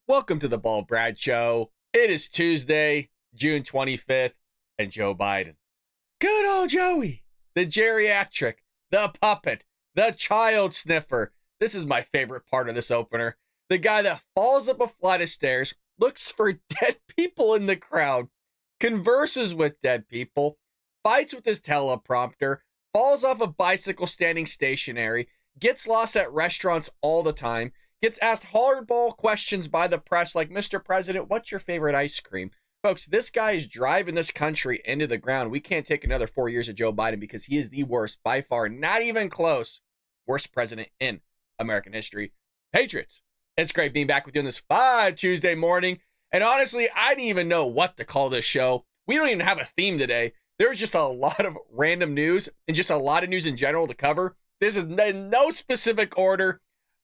Welcome to the Bald Brad Show. It is Tuesday, June 25th, and Joe Biden. Good old Joey, the geriatric, the puppet, the child sniffer. This is my favorite part of this opener. The guy that falls up a flight of stairs, looks for dead people in the crowd, converses with dead people, fights with his teleprompter, falls off a bicycle standing stationary, gets lost at restaurants all the time, gets asked hardball questions by the press like, Mr. President, what's your favorite ice cream? Folks, this guy is driving this country into the ground. We can't take another 4 years of Joe Biden because he is the worst, by far, not even close, worst president in American history. Patriots, it's great being back with you on this fine Tuesday morning. And honestly, I didn't even know what to call this show. We don't even have a theme today. There's just a lot of random news and just a lot of news in general to cover. This is in no specific order.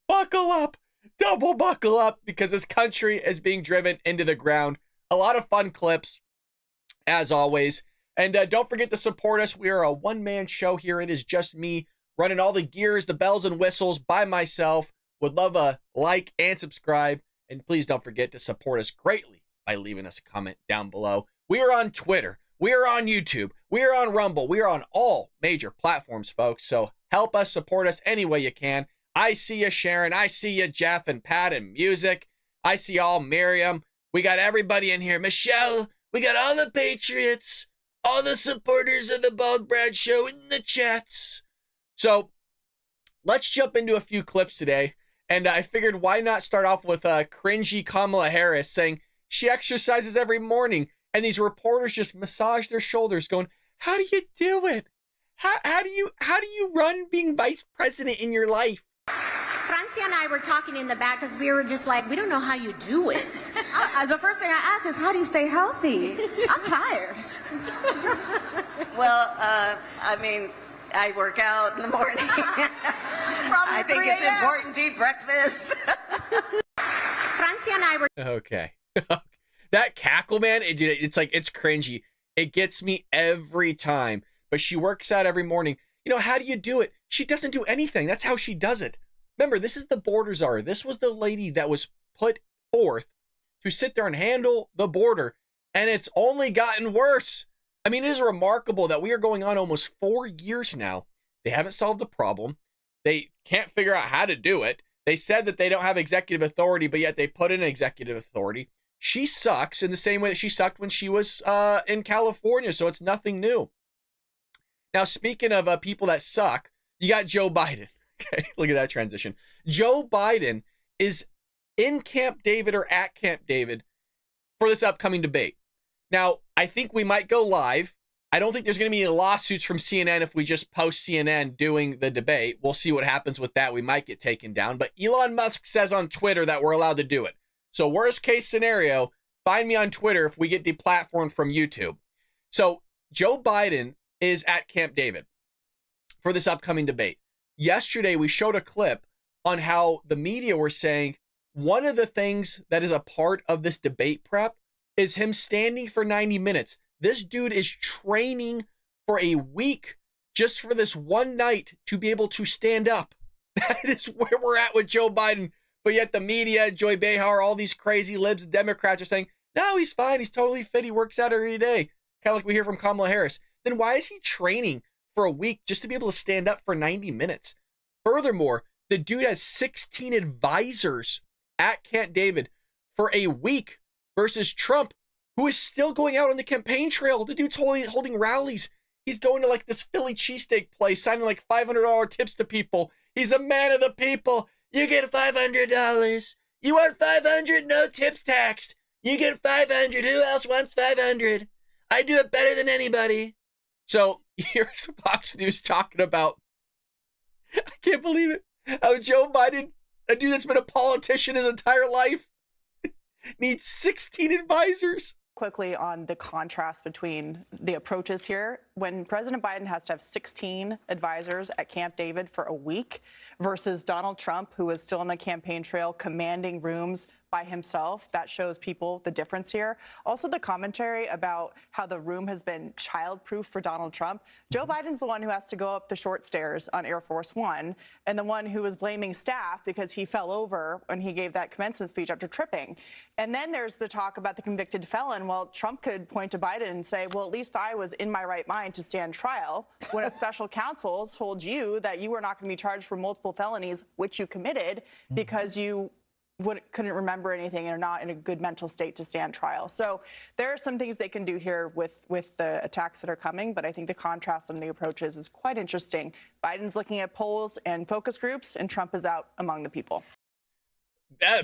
Buckle up. Double buckle up because this country is being driven into the ground. A lot of fun clips, as always. And don't forget to support us. We are a one-man show here. It is just me running all the gears, the bells and whistles by myself. Would love a like and subscribe. And please don't forget to support us greatly by leaving us a comment down below. We are on Twitter. We are on YouTube. We are on Rumble. We are on all major platforms, folks. So help us, support us any way you can. I see you, Sharon. I see you, Jeff and Pat and Music. I see all Miriam. We got everybody in here. Michelle, we got all the Patriots, all the supporters of the Bald Brad Show in the chats. So let's jump into a few clips today. And I figured why not start off with cringy Kamala Harris saying she exercises every morning. And these reporters just massage their shoulders going, how do you do it? How do you run being vice president in your life? Francia and I were talking in the back because we were just like, we don't know how you do it. The first thing I asked is, how do you stay healthy? I'm tired. Well, I mean, I work out in the morning. I think it's important to eat breakfast. Francia and I were... Okay. That cackle, man, it's like, it's cringy. It gets me every time. But she works out every morning. You know, how do you do it? She doesn't do anything. That's how she does it. Remember, this is the border czar. This was the lady that was put forth to sit there and handle the border. And it's only gotten worse. I mean, it is remarkable that we are going on almost 4 years now. They haven't solved the problem. They can't figure out how to do it. They said that they don't have executive authority, but yet they put in executive authority. She sucks in the same way that she sucked when she was in California. So it's nothing new. Now, speaking of people that suck, you got Joe Biden. Okay, look at that transition. Joe Biden is in Camp David or at Camp David for this upcoming debate. Now, I think we might go live. I don't think there's going to be any lawsuits from CNN if we just post CNN doing the debate. We'll see what happens with that. We might get taken down. But Elon Musk says on Twitter that we're allowed to do it. So worst case scenario, find me on Twitter if we get deplatformed from YouTube. So Joe Biden is at Camp David for this upcoming debate. Yesterday, we showed a clip on how the media were saying one of the things that is a part of this debate prep is him standing for 90 minutes. This dude is training for a week just for this one night to be able to stand up. That is where we're at with Joe Biden. But yet the media, Joy Behar, all these crazy libs and Democrats are saying, no, he's fine. He's totally fit. He works out every day. Kind of like we hear from Kamala Harris. Then why is he training for a week just to be able to stand up for 90 minutes? Furthermore, the dude has 16 advisors at Camp David for a week versus Trump, who is still going out on the campaign trail. The dude's holding rallies. He's going to like this Philly cheesesteak place, signing like $500 tips to people. He's a man of the people. You get $500. You want 500? No tips taxed. You get 500. Who else wants 500? I do it better than anybody. So here's Fox News talking about, I can't believe it, how Joe Biden, a dude that's been a politician his entire life, needs 16 advisors. Quickly on the contrast between the approaches here when President Biden has to have 16 advisors at Camp David for a week versus Donald Trump, who is still on the campaign trail commanding rooms by himself, that shows people the difference here. Also, the commentary about how the room has been child-proof for Donald Trump. Joe Biden's the one who has to go up the short stairs on Air Force One, and the one who was blaming staff because he fell over when he gave that commencement speech after tripping. And then there's the talk about the convicted felon. Well, Trump could point to Biden and say, well, at least I was in my right mind to stand trial when a special counsel told you that you were not going to be charged for multiple felonies, which you committed because you couldn't remember anything and are not in a good mental state to stand trial. So there are some things they can do here with the attacks that are coming, but I think the contrast on the approaches is quite interesting. Biden's looking at polls and focus groups, and Trump is out among the people.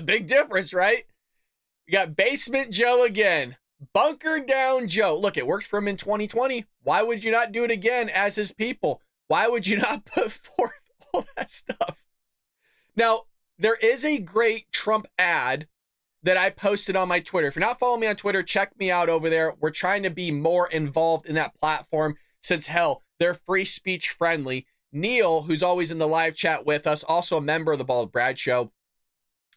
Big difference, right? You got Basement Joe again. Bunker down Joe. Look, it worked for him in 2020. Why would you not do it again as his people? Why would you not put forth all that stuff? Now, there is a great Trump ad that I posted on my Twitter. If you're not following me on Twitter, check me out over there. We're trying to be more involved in that platform since, hell, they're free speech friendly. Neil, who's always in the live chat with us, also a member of the Bald Brad Show,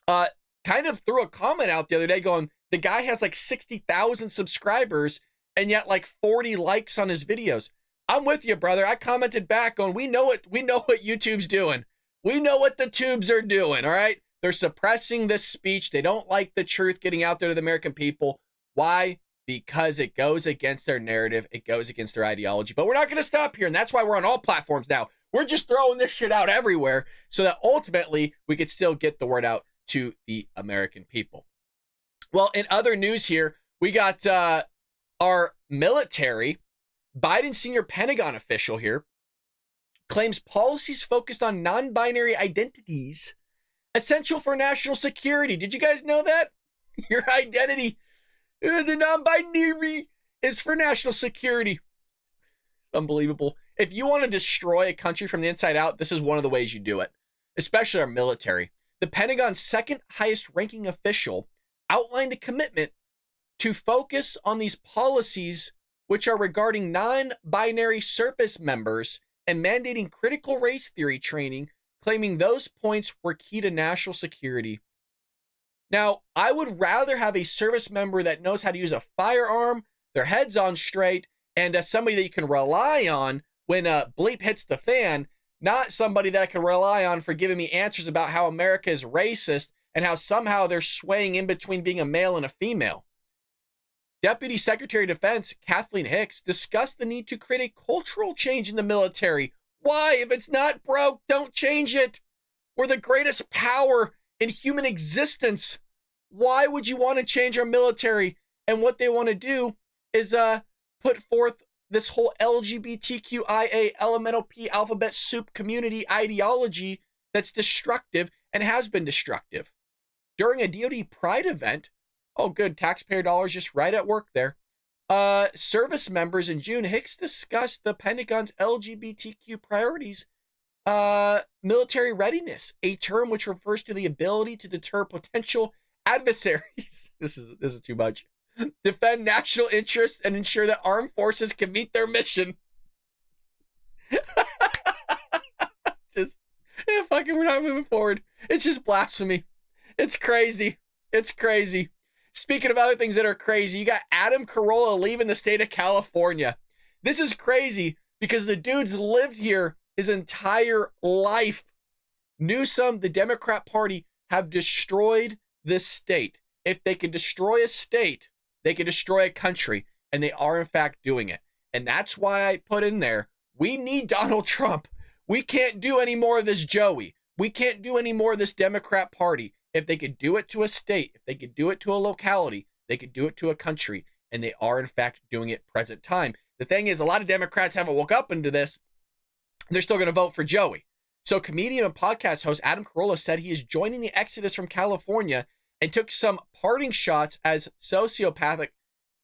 kind of threw a comment out the other day going, the guy has like 60,000 subscribers and yet like 40 likes on his videos. I'm with you, brother. I commented back on, we know what YouTube's doing. We know what the tubes are doing, all right? They're suppressing this speech. They don't like the truth getting out there to the American people. Why? Because it goes against their narrative. It goes against their ideology. But we're not going to stop here, and that's why we're on all platforms now. We're just throwing this shit out everywhere so that ultimately we could still get the word out to the American people. Well, in other news here, we got our military. Biden senior Pentagon official here claims policies focused on non-binary identities essential for national security. Did you guys know that? Your identity, the non-binary, is for national security. Unbelievable. If you want to destroy a country from the inside out, this is one of the ways you do it, especially our military. The Pentagon's second highest ranking official outlined a commitment to focus on these policies which are regarding non-binary service members and mandating critical race theory training, claiming those points were key to national security. Now, I would rather have a service member that knows how to use a firearm, their head's on straight, and somebody that you can rely on when a bleep hits the fan, not somebody that I can rely on for giving me answers about how America is racist and how somehow they're swaying in between being a male and a female. Deputy Secretary of Defense Kathleen Hicks discussed the need to create a cultural change in the military. Why? If it's not broke, don't change it. We're the greatest power in human existence. Why would you want to change our military? And what they want to do is put forth this whole LGBTQIA elemental P alphabet soup community ideology that's destructive and has been destructive. During a DoD Pride event, oh, good. Taxpayer dollars just right at work there. Service members in June, Hicks discussed the Pentagon's LGBTQ priorities, military readiness, a term which refers to the ability to deter potential adversaries. This is too much. Defend national interests and ensure that armed forces can meet their mission. We're not moving forward. It's just blasphemy. It's crazy. It's crazy. Speaking of other things that are crazy, you got Adam Corolla leaving the state of California. This is crazy because the dude's lived here his entire life. Newsom, the Democrat Party, have destroyed this state. If they can destroy a state, they can destroy a country, and they are in fact doing it. And that's why I put in there, we need Donald Trump. We can't do any more of this Joey. We can't do any more of this Democrat Party. If they could do it to a state, if they could do it to a locality, they could do it to a country, and they are in fact doing it present time. The thing is, a lot of Democrats haven't woke up into this. They're still going to vote for Joey. So comedian and podcast host Adam Corolla said he is joining the exodus from California and took some parting shots as sociopathic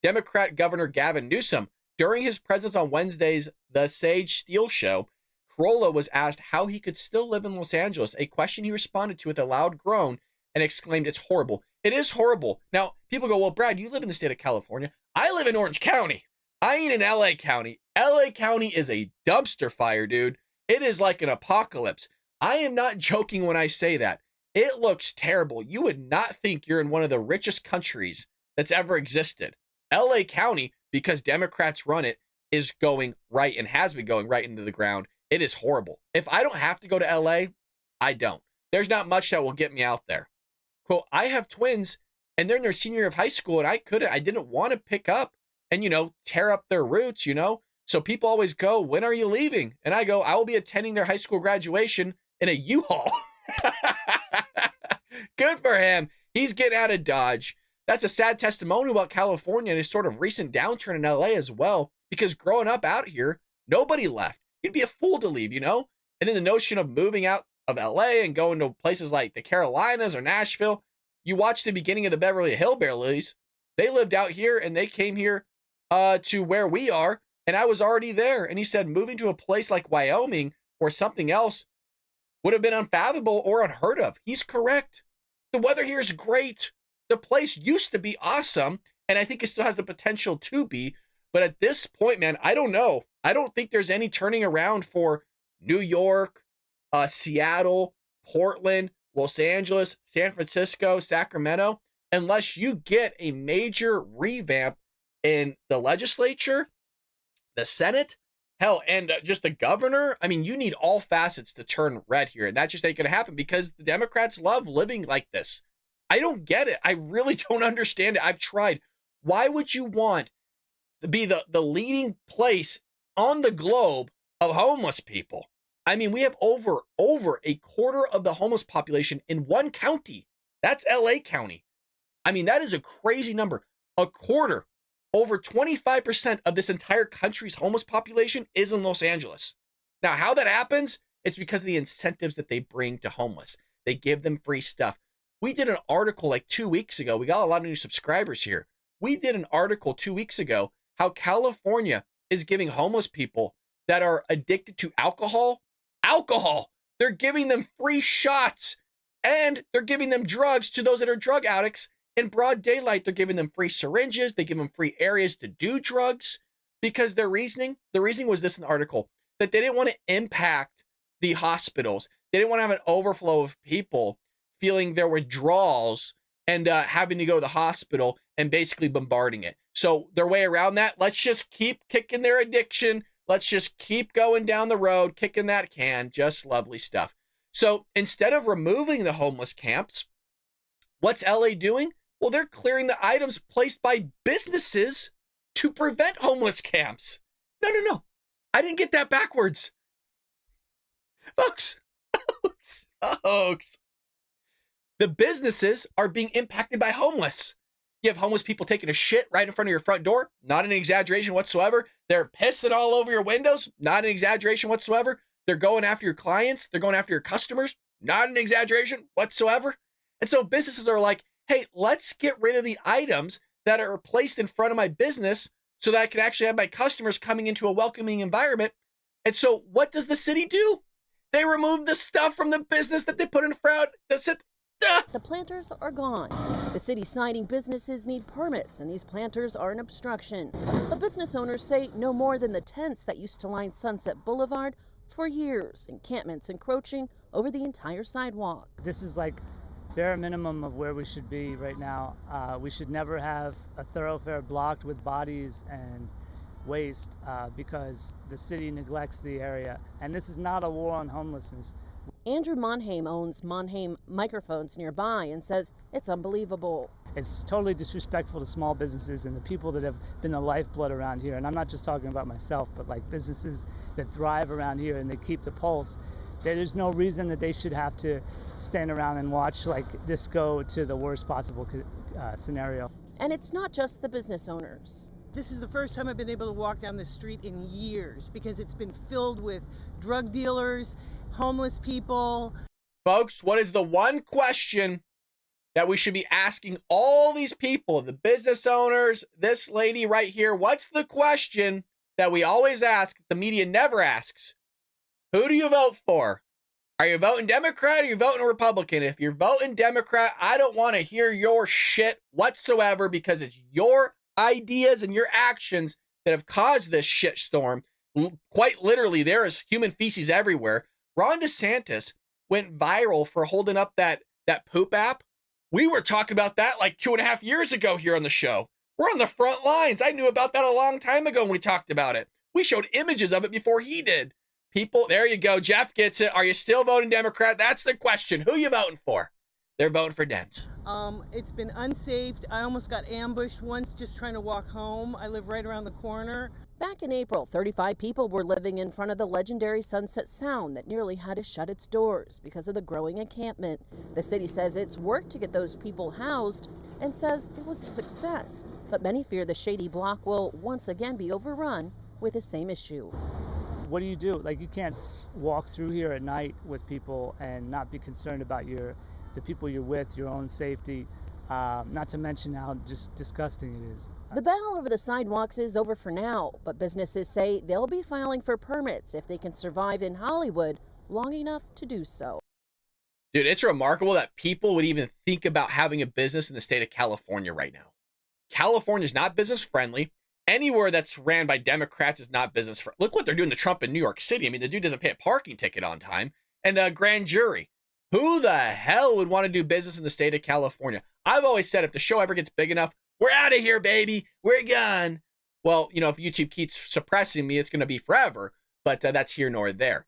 Democrat Governor Gavin Newsom. During his presence on Wednesday's The Sage Steele Show, Corolla was asked how he could still live in Los Angeles, a question he responded to with a loud groan and exclaimed, "It's horrible." It is horrible. Now, people go, well, Brad, you live in the state of California. I live in Orange County. I ain't in LA County. LA County is a dumpster fire, dude. It is like an apocalypse. I am not joking when I say that. It looks terrible. You would not think you're in one of the richest countries that's ever existed. LA County, because Democrats run it, is going right and has been going right into the ground. It is horrible. If I don't have to go to LA, I don't. There's not much that will get me out there. Quote, I have twins and they're in their senior year of high school and I didn't want to pick up and, tear up their roots, So people always go, when are you leaving? And I go, I will be attending their high school graduation in a U-Haul. Good for him. He's getting out of Dodge. That's a sad testimonial about California and his sort of recent downturn in LA as well, because growing up out here, nobody left. You'd be a fool to leave, And then the notion of moving out of LA and going to places like the Carolinas or Nashville, you watch the beginning of the Beverly Hillbillies. They lived out here and they came here to where we are, and I was already there. And he said moving to a place like Wyoming or something else would have been unfathomable or unheard of. He's correct. The weather here is great. The place used to be awesome, and I think it still has the potential to be. But at this point, man, I don't know. I don't think there's any turning around for New York, Seattle, Portland, Los Angeles, San Francisco, Sacramento, unless you get a major revamp in the legislature, the Senate, hell, and just the governor. I mean, you need all facets to turn red here, and that just ain't going to happen because the Democrats love living like this. I don't get it. I really don't understand it. I've tried. Why would you want to be the leading place on the globe of homeless people? I mean, we have over a quarter of the homeless population in one county. That's LA County. I mean, that is a crazy number. A quarter, over 25% of this entire country's homeless population is in Los Angeles. Now, how that happens, it's because of the incentives that they bring to homeless. They give them free stuff. We did an article like 2 weeks ago. We got a lot of new subscribers here. We did an article 2 weeks ago how California is giving homeless people that are addicted to alcohol. They're giving them free shots and they're giving them drugs to those that are drug addicts in broad daylight. They're giving them free syringes. They give them free areas to do drugs because the reasoning was this in the article, that they didn't want to impact the hospitals. They didn't want to have an overflow of people feeling their withdrawals and having to go to the hospital and basically bombarding it. So their way around that, let's just keep kicking their addiction. Let's just keep going down the road, kicking that can. Just lovely stuff. So instead of removing the homeless camps, what's LA doing? Well, they're clearing the items placed by businesses to prevent homeless camps. No. I didn't get that backwards. Folks. The businesses are being impacted by homeless. You have homeless people taking a shit right in front of your front door. Not an exaggeration whatsoever. They're pissing all over your windows. Not an exaggeration whatsoever. They're going after your clients. They're going after your customers. Not an exaggeration whatsoever. And so businesses are like, hey, let's get rid of the items that are placed in front of my business so that I can actually have my customers coming into a welcoming environment. And so what does the city do? They remove the stuff from the business that they put in front. The planters are gone. The city citing businesses need permits, and these planters are an obstruction. But business owners say no more than the tents that used to line Sunset Boulevard for years, encampments encroaching over the entire sidewalk. This is like bare minimum of where we should be right now. We should never have a thoroughfare blocked with bodies and waste because the city neglects the area. And this is not a war on homelessness. Andrew Monheim owns Monheim Microphones nearby and says it's unbelievable. It's totally disrespectful to small businesses and the people that have been the lifeblood around here. And I'm not just talking about myself, but like businesses that thrive around here and they keep the pulse. There's no reason that they should have to stand around and watch like this go to the worst possible scenario. And it's not just the business owners. This is the first time I've been able to walk down the street in years because it's been filled with drug dealers, homeless people. Folks, what is the one question that we should be asking all these people, the business owners, this lady right here? What's the question that we always ask, the media never asks? Who do you vote for? Are you voting Democrat or are you voting Republican? If you're voting Democrat, I don't want to hear your shit whatsoever because it's your ideas and your actions that have caused this shitstorm, quite literally, there is human feces everywhere. Ron DeSantis went viral for holding up that poop app. We were talking about that like 2.5 years ago here on the show. We're on the front lines. I knew about that a long time ago when we talked about it. We showed images of it before he did. People, there you go. Jeff gets it. Are you still voting Democrat? That's the question. Who are you voting for? They're voting for Dems. It's been unsafe. I almost got ambushed once just trying to walk home. I live right around the corner. Back in April, 35 people were living in front of the legendary Sunset Sound that nearly had to shut its doors because of the growing encampment. The city says it's worked to get those people housed and says it was a success. But many fear the shady block will once again be overrun with the same issue. What do you do? Like, you can't walk through here at night with people and not be concerned about the people you're with, your own safety. Not to mention how just disgusting it is. The battle over the sidewalks is over for now, but businesses say they'll be filing for permits if they can survive in Hollywood long enough to do so. Dude, it's remarkable that people would even think about having a business in the state of California right now. California is not business friendly. Anywhere that's ran by Democrats is not business friendly. Look what they're doing to Trump in New York City. I mean, the dude doesn't pay a parking ticket on time. And a grand jury. Who the hell would want to do business in the state of California? I've always said if the show ever gets big enough, we're out of here, baby. We're gone. Well, you know, if YouTube keeps suppressing me, it's going to be forever. But that's here nor there.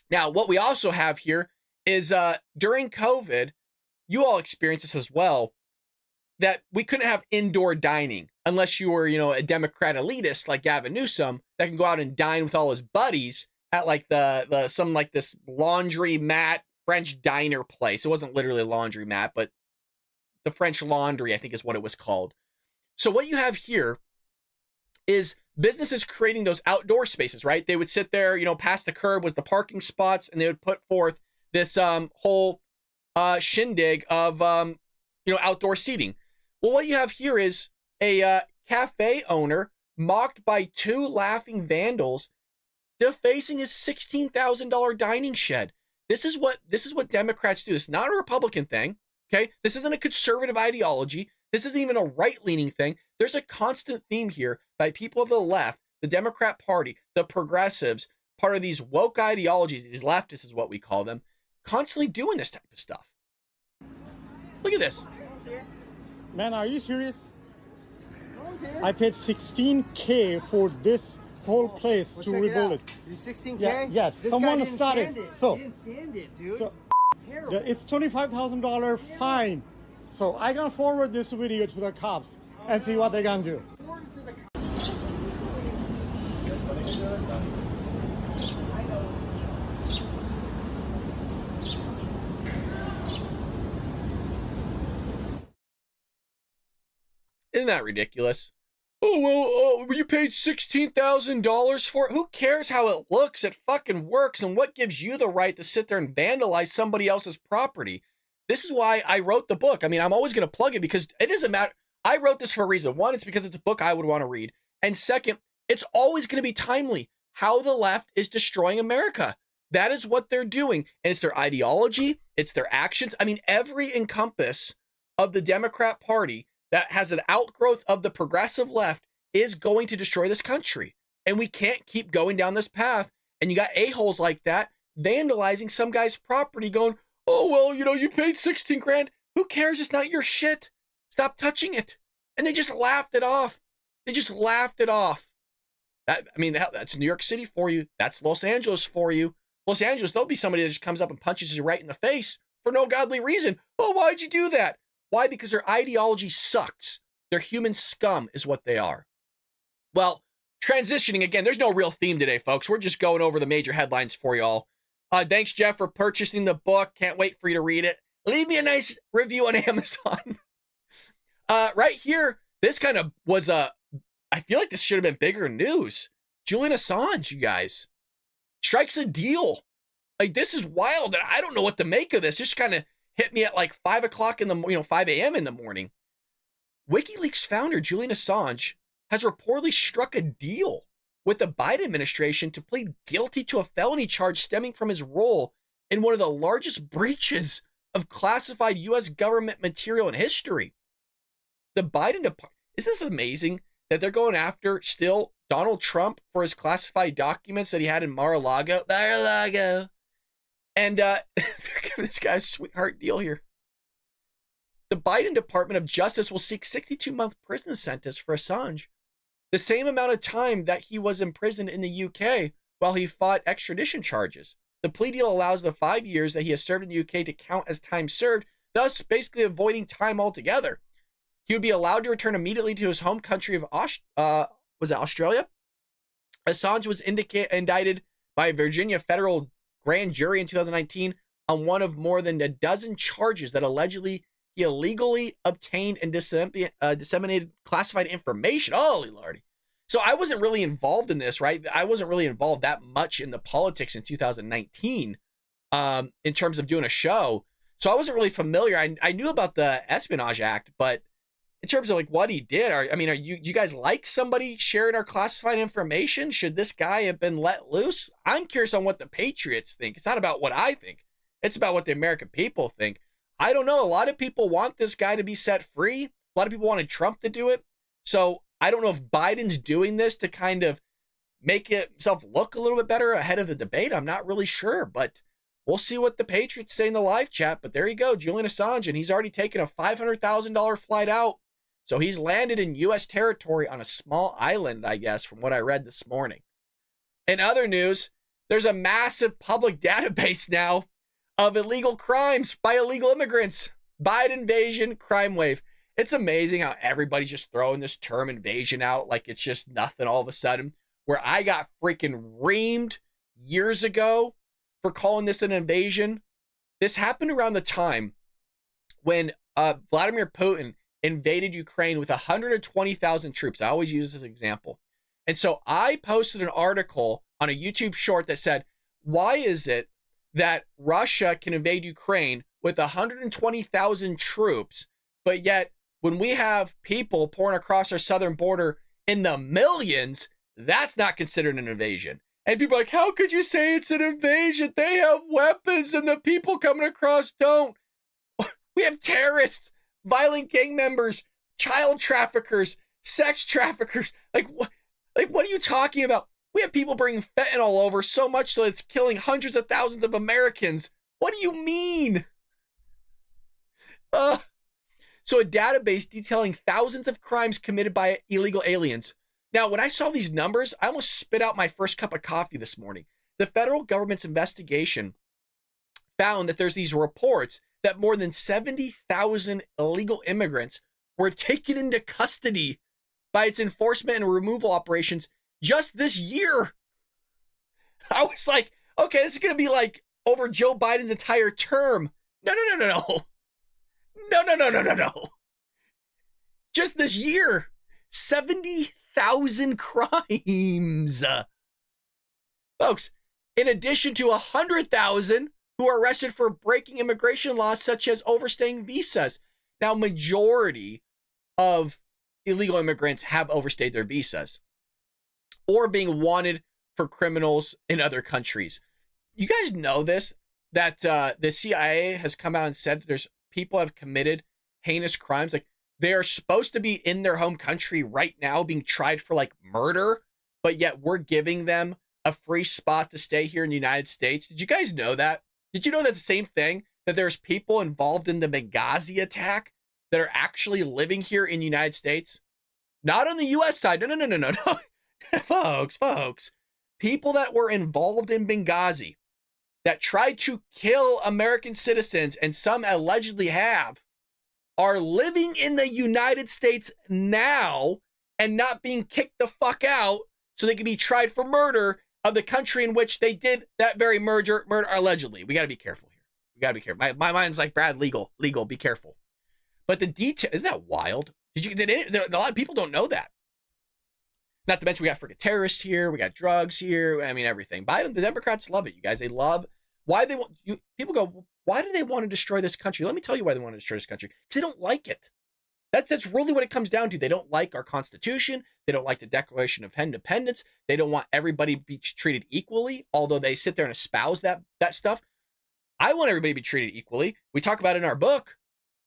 Now, what we also have here is during COVID, you all experienced this as well, that we couldn't have indoor dining unless you were, you know, a Democrat elitist like Gavin Newsom that can go out and dine with all his buddies at like some like this laundry mat French diner place. It wasn't literally a laundry mat, but the French Laundry, I think is what it was called. So what you have here is businesses creating those outdoor spaces, right? They would sit there, you know, past the curb was the parking spots, and they would put forth this whole shindig of, you know, outdoor seating. Well, what you have here is a cafe owner mocked by 2 laughing vandals defacing his $16,000 dining shed. This is what Democrats do. It's not a Republican thing, okay? This isn't a conservative ideology. This isn't even a right-leaning thing. There's a constant theme here by people of the left, the Democrat Party, the progressives, part of these woke ideologies, these leftists is what we call them, constantly doing this type of stuff. Look at this. Man, are you serious? I paid $16K for this whole place to rebuild it. It's $16K? Yeah, yes, This someone guy didn't started. stand it. So, he didn't stand it, dude. So, terrible. it's $25,000 fine. So I gonna forward this video to the cops and see what they gonna do. Isn't that ridiculous? Oh, well, you paid $16,000 for it. Who cares how it looks? It fucking works. And what gives you the right to sit there and vandalize somebody else's property? This is why I wrote the book. I mean, I'm always going to plug it because it doesn't matter. I wrote this for a reason. One, it's because it's a book I would want to read. And second, it's always going to be timely. How the left is destroying America. That is what they're doing. And it's their ideology. It's their actions. I mean, every encompass of the Democrat Party that has an outgrowth of the progressive left is going to destroy this country. And we can't keep going down this path. And you got a-holes like that vandalizing some guy's property going, oh, well, you know, you paid 16 grand. Who cares? It's not your shit. Stop touching it. And they just laughed it off. They just laughed it off. I mean, that's New York City for you. That's Los Angeles for you. Los Angeles, there'll be somebody that just comes up and punches you right in the face for no godly reason. Oh, why'd you do that? Why? Because their ideology sucks. They're human scum is what they are. Well, transitioning again, there's no real theme today, folks. We're just going over the major headlines for y'all. Thanks, Jeff, for purchasing the book. Can't wait for you to read it. Leave me a nice review on Amazon. Right here, this kind of was I feel like this should have been bigger news. Julian Assange, you guys, strikes a deal. Like, this is wild, and I don't know what to make of this. Just kind of hit me at like 5 o'clock in the 5 a.m. in the morning. WikiLeaks founder Julian Assange has reportedly struck a deal with the Biden administration to plead guilty to a felony charge stemming from his role in one of the largest breaches of classified U.S. government material in history. The Biden department, isn't this amazing that they're going after still Donald Trump for his classified documents that he had in Mar-a-Lago. Mar-a-Lago. And they're giving this guy a sweetheart deal here. The Biden Department of Justice will seek 62-month prison sentence for Assange, the same amount of time that he was imprisoned in the UK while he fought extradition charges. The plea deal allows the 5 years that he has served in the UK to count as time served, thus basically avoiding time altogether. He would be allowed to return immediately to his home country of Australia? Assange was indicted by a Virginia federal grand jury in 2019 on one of more than a dozen charges that allegedly he illegally obtained and disseminated classified information. Holy lordy. So I wasn't really involved in this, right? I wasn't really involved that much in the politics in 2019 in terms of doing a show. So I wasn't really familiar. I knew about the Espionage Act, but in terms of like what he did, do you guys like somebody sharing our classified information? Should this guy have been let loose? I'm curious on what the Patriots think. It's not about what I think. It's about what the American people think. I don't know. A lot of people want this guy to be set free. A lot of people wanted Trump to do it. So I don't know if Biden's doing this to kind of make himself look a little bit better ahead of the debate. I'm not really sure, but we'll see what the Patriots say in the live chat. But there you go, Julian Assange, and he's already taken a $500,000 flight out. So he's landed in U.S. territory on a small island, I guess, from what I read this morning. In other news, there's a massive public database now of illegal crimes by illegal immigrants. Biden invasion crime wave. It's amazing how everybody's just throwing this term invasion out like it's just nothing all of a sudden. Where I got freaking reamed years ago for calling this an invasion. This happened around the time when Vladimir Putin invaded Ukraine with 120,000 troops. I always use this example. And so I posted an article on a YouTube short that said, why is it that Russia can invade Ukraine with 120,000 troops, but yet when we have people pouring across our southern border in the millions, that's not considered an invasion? And people are like, how could you say it's an invasion? They have weapons and the people coming across don't. We have terrorists, violent gang members, child traffickers, sex traffickers. Like what are you talking about? We have people bringing fentanyl over so much so it's killing hundreds of thousands of Americans. What do you mean? So a database detailing thousands of crimes committed by illegal aliens. Now, when I saw these numbers, I almost spit out my first cup of coffee this morning. The federal government's investigation found that there's these reports that more than 70,000 illegal immigrants were taken into custody by its enforcement and removal operations just this year. I was like, okay, this is going to be like over Joe Biden's entire term. No. Just this year, 70,000 crimes. Folks, in addition to 100,000 who are arrested for breaking immigration laws such as overstaying visas. Now, majority of illegal immigrants have overstayed their visas or being wanted for criminals in other countries. You guys know this, that the CIA has come out and said that there's people have committed heinous crimes. Like they are supposed to be in their home country right now being tried for like murder, but yet we're giving them a free spot to stay here in the United States. Did you guys know that? Did you know that the same thing, that there's people involved in the Benghazi attack that are actually living here in the United States? Not on the U.S. side. No. folks. People that were involved in Benghazi that tried to kill American citizens, and some allegedly have, are living in the United States now and not being kicked the fuck out so they can be tried for murder of the country in which they did that very murder allegedly. We got to be careful here. We got to be careful. My mind's like, Brad, legal, be careful. But the detail, isn't that wild? A lot of people don't know that. Not to mention we got freaking terrorists here. We got drugs here. I mean, everything. Biden, the Democrats love it, you guys. They love why they want you. People go, why do they want to destroy this country? Let me tell you why they want to destroy this country. Because they don't like it. That's really what it comes down to. They don't like our Constitution. They don't like the Declaration of Independence. They don't want everybody to be treated equally, although they sit there and espouse that stuff. I want everybody to be treated equally. We talk about it in our book.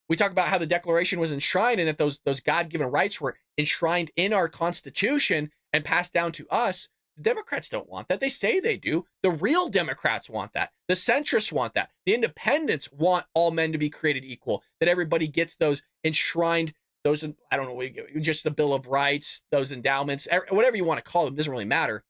We talk about how the Declaration was enshrined and that those God-given rights were enshrined in our Constitution and passed down to us. The Democrats don't want that. They say they do. The real Democrats want that. The centrists want that. The independents want all men to be created equal, that everybody gets those enshrined, those, I don't know, just the Bill of Rights, those endowments, whatever you want to call them, doesn't really matter.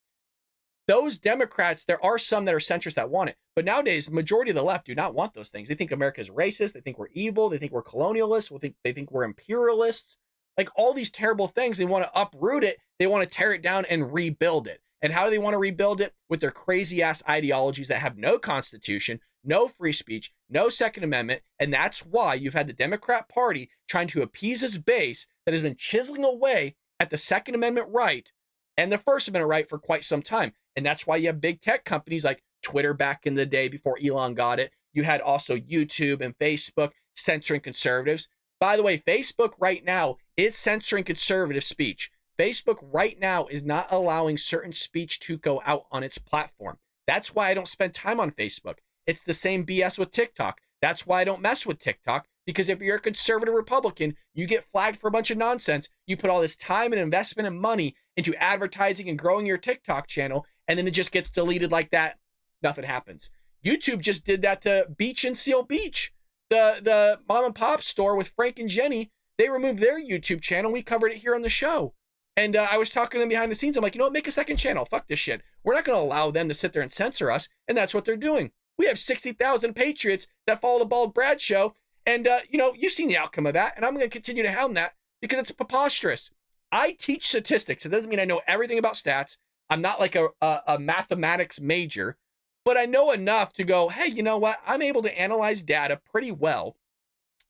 Those Democrats, there are some that are centrist that want it. But nowadays, the majority of the left do not want those things. They think America is racist. They think we're evil. They think we're colonialists. They think we're imperialists. Like all these terrible things, they want to uproot it. They want to tear it down and rebuild it. And how do they want to rebuild it? With their crazy ass ideologies that have no constitution, no free speech, no Second Amendment. And that's why you've had the Democrat Party trying to appease its base that has been chiseling away at the Second Amendment right and the First Amendment right for quite some time. And that's why you have big tech companies like Twitter back in the day before Elon got it. You had also YouTube and Facebook censoring conservatives. By the way, Facebook right now is censoring conservative speech. Facebook right now is not allowing certain speech to go out on its platform. That's why I don't spend time on Facebook. It's the same BS with TikTok. That's why I don't mess with TikTok, because if you're a conservative Republican, you get flagged for a bunch of nonsense. You put all this time and investment and money into advertising and growing your TikTok channel, and then it just gets deleted like that. Nothing happens. YouTube just did that to Beach and Seal Beach. The mom and pop store with Frank and Jenny, they removed their YouTube channel. We covered it here on the show. And I was talking to them behind the scenes. I'm like, you know what? Make a second channel. Fuck this shit. We're not going to allow them to sit there and censor us. And that's what they're doing. We have 60,000 patriots that follow the Bald Brad show. And, you've seen the outcome of that. And I'm going to continue to hound that because it's preposterous. I teach statistics. It doesn't mean I know everything about stats. I'm not like a mathematics major, but I know enough to go, hey, you know what? I'm able to analyze data pretty well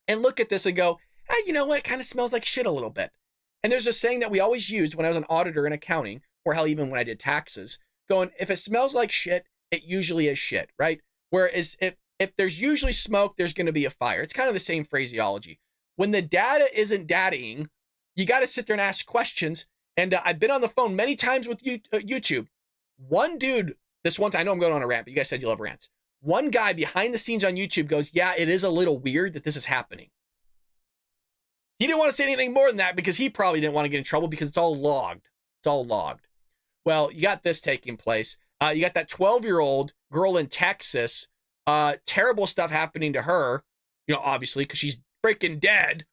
and look at this and go, hey, you know what? It kind of smells like shit a little bit. And there's a saying that we always used when I was an auditor in accounting, or hell, even when I did taxes, going, if it smells like shit, it usually is shit, right? Whereas if there's usually smoke, there's going to be a fire. It's kind of the same phraseology. When the data isn't dataing, you got to sit there and ask questions. And I've been on the phone many times with YouTube. One dude, this one time, I know I'm going on a rant, but you guys said you love rants. One guy behind the scenes on YouTube goes, yeah, it is a little weird that this is happening. He didn't want to say anything more than that because he probably didn't want to get in trouble because it's all logged. It's all logged. Well, you got this taking place. You got that 12-year-old girl in Texas. Terrible stuff happening to her, obviously, because she's freaking dead.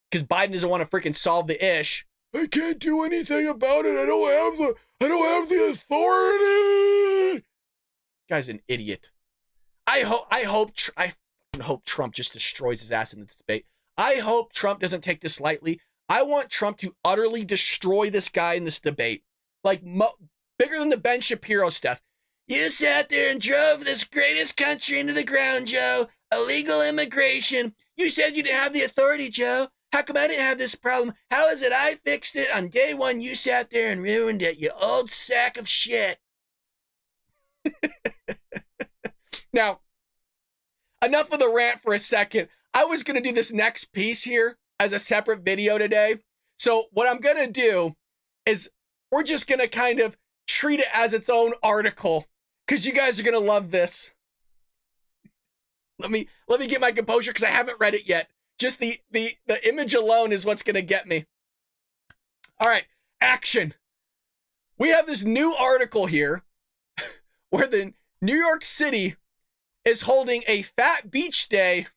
Because Biden doesn't want to freaking solve the ish. I can't do anything about it. I don't have the authority. Guy's an idiot. I hope Trump just destroys his ass in this debate. I hope Trump doesn't take this lightly. I want Trump to utterly destroy this guy in this debate. Like, bigger than the Ben Shapiro stuff. You sat there and drove this greatest country into the ground, Joe. Illegal immigration. You said you didn't have the authority, Joe. How come I didn't have this problem? How is it I fixed it on day one? You sat there and ruined it, you old sack of shit. Now, enough of the rant for a second. I was going to do this next piece here as a separate video today. So what I'm going to do is we're just going to kind of treat it as its own article because you guys are going to love this. Let me get my composure because I haven't read it yet. Just the image alone is what's going to get me. All right, action. We have this new article here where the New York City is holding a fat beach day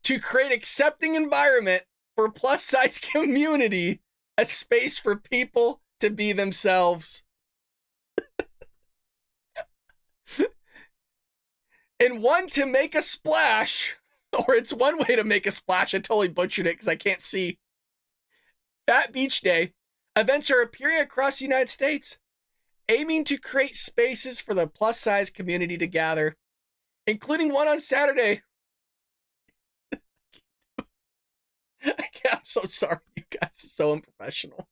to create accepting environment for plus size community, a space for people to be themselves. And one to make a splash, or it's one way to make a splash. I totally butchered it because I can't see. Fat Beach Day. Events are appearing across the United States, aiming to create spaces for the plus size community to gather, including one on Saturday. I'm so sorry, you guys. It's so unprofessional.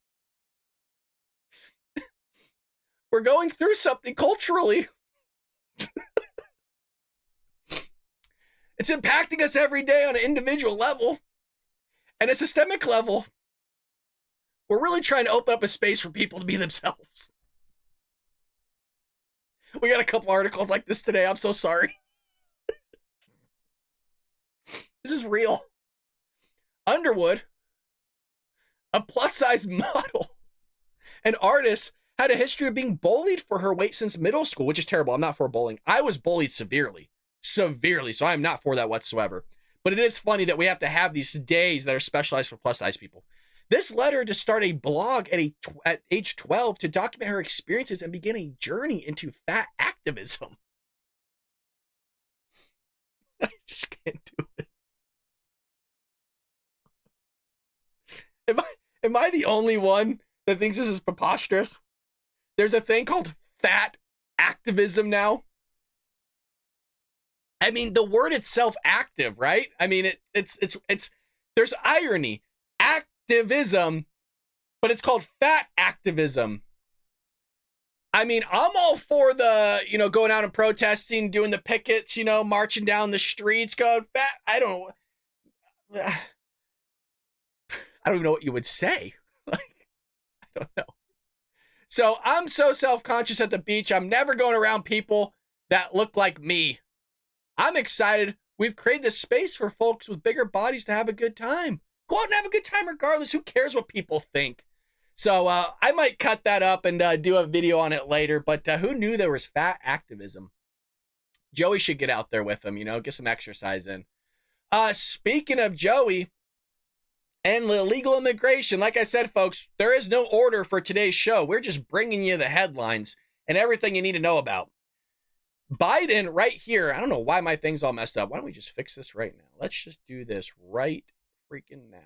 We're going through something culturally. It's impacting us every day on an individual level and a systemic level. We're really trying to open up a space for people to be themselves. We got a couple articles like this today. I'm so sorry. This is real. Underwood, a plus-size model and artist, had a history of being bullied for her weight since middle school, which is terrible. I'm not for bullying. I was bullied severely, so I'm not for that whatsoever. But it is funny that we have to have these days that are specialized for plus-size people. This led her to start a blog at age 12 to document her experiences and begin a journey into fat activism. I just can't do it. Am I the only one that thinks this is preposterous? There's a thing called fat activism now. I mean, the word itself, active, right? I mean, it's there's irony, activism, but it's called fat activism. I mean, I'm all for the, going out and protesting, doing the pickets, marching down the streets, going fat. I don't even know what you would say. Like, I don't know. So I'm so self-conscious at the beach. I'm never going around people that look like me. I'm excited. We've created this space for folks with bigger bodies to have a good time. Go out and have a good time regardless. Who cares what people think? So I might cut that up and do a video on it later. But who knew there was fat activism? Joey should get out there with him, get some exercise in. Speaking of Joey and illegal immigration, like I said, folks, there is no order for today's show. We're just bringing you the headlines and everything you need to know about. Biden right here. I don't know why my thing's all messed up. Why don't we just fix this right now? Let's just do this right freaking now.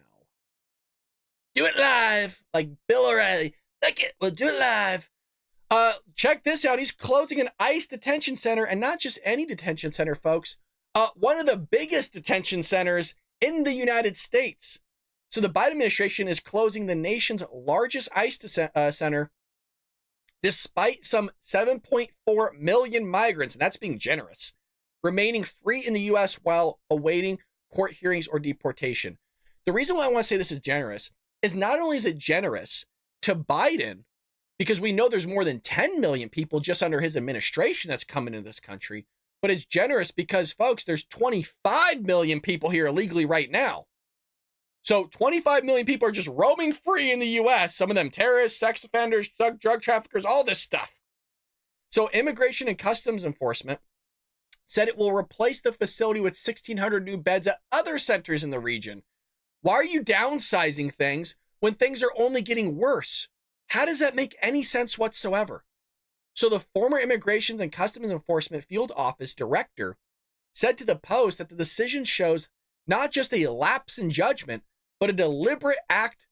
Do it live, like Bill O'Reilly. Like it, we'll do it live. Check this out. He's closing an ICE detention center, and not just any detention center, folks. One of the biggest detention centers in the United States. So the Biden administration is closing the nation's largest ICE center, despite some 7.4 million migrants, and that's being generous, remaining free in the U.S. while awaiting court hearings or deportation. The reason why I want to say this is generous is not only is it generous to Biden, because we know there's more than 10 million people just under his administration that's coming into this country, but it's generous because, folks, there's 25 million people here illegally right now. So 25 million people are just roaming free in the U.S. Some of them terrorists, sex offenders, drug traffickers, all this stuff. So Immigration and Customs Enforcement said it will replace the facility with 1,600 new beds at other centers in the region. Why are you downsizing things when things are only getting worse? How does that make any sense whatsoever? So the former Immigration and Customs Enforcement Field Office Director said to the Post that the decision shows not just a lapse in judgment, but a deliberate act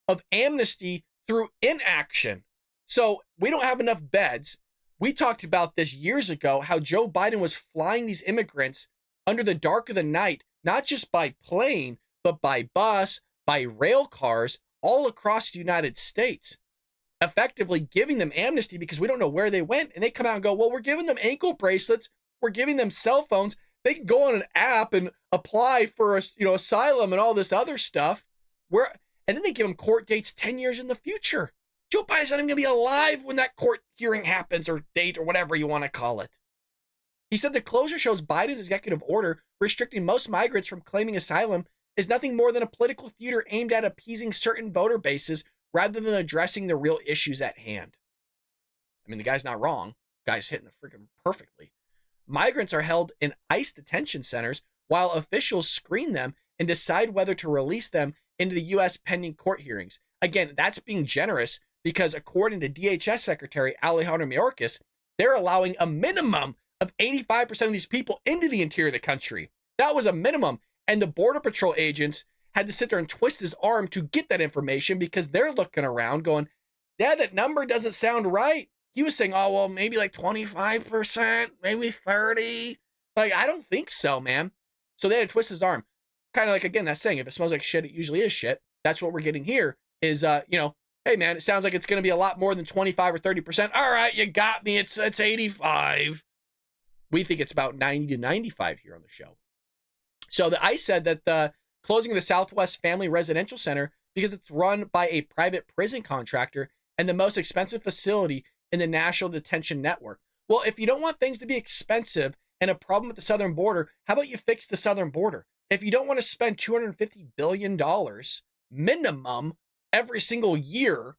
of amnesty through inaction. So we don't have enough beds. We talked about this years ago, how Joe Biden was flying these immigrants under the dark of the night, not just by plane, but by bus, by rail cars, all across the United States, effectively giving them amnesty because we don't know where they went. And they come out and go, well, we're giving them ankle bracelets. We're giving them cell phones. They can go on an app and apply for asylum and all this other stuff. And then they give them court dates 10 years in the future. Joe Biden's not even going to be alive when that court hearing happens, or date, or whatever you want to call it. He said the closure shows Biden's executive order restricting most migrants from claiming asylum is nothing more than a political theater aimed at appeasing certain voter bases rather than addressing the real issues at hand. I mean, the guy's not wrong. The guy's hitting it freaking perfectly. Migrants are held in ICE detention centers while officials screen them and decide whether to release them into the U.S. pending court hearings. Again, that's being generous because according to DHS Secretary Alejandro Mayorkas, they're allowing a minimum of 85% of these people into the interior of the country. That was a minimum. And the Border Patrol agents had to sit there and twist his arm to get that information because they're looking around going, yeah, that number doesn't sound right. He was saying, oh, well, maybe like 25%, maybe 30. Like, I don't think so, man. So they had to twist his arm. Kind of like, again, that saying, if it smells like shit, it usually is shit. That's what we're getting here is, hey, man, it sounds like it's going to be a lot more than 25 or 30%. All right, you got me. It's 85. We think it's about 90 to 95 here on the show. So the ICE said that the closing of the Southwest Family Residential Center because it's run by a private prison contractor and the most expensive facility in the National Detention Network. Well, if you don't want things to be expensive and a problem at the southern border, how about you fix the southern border? if you don't want to spend $250 billion minimum every single year,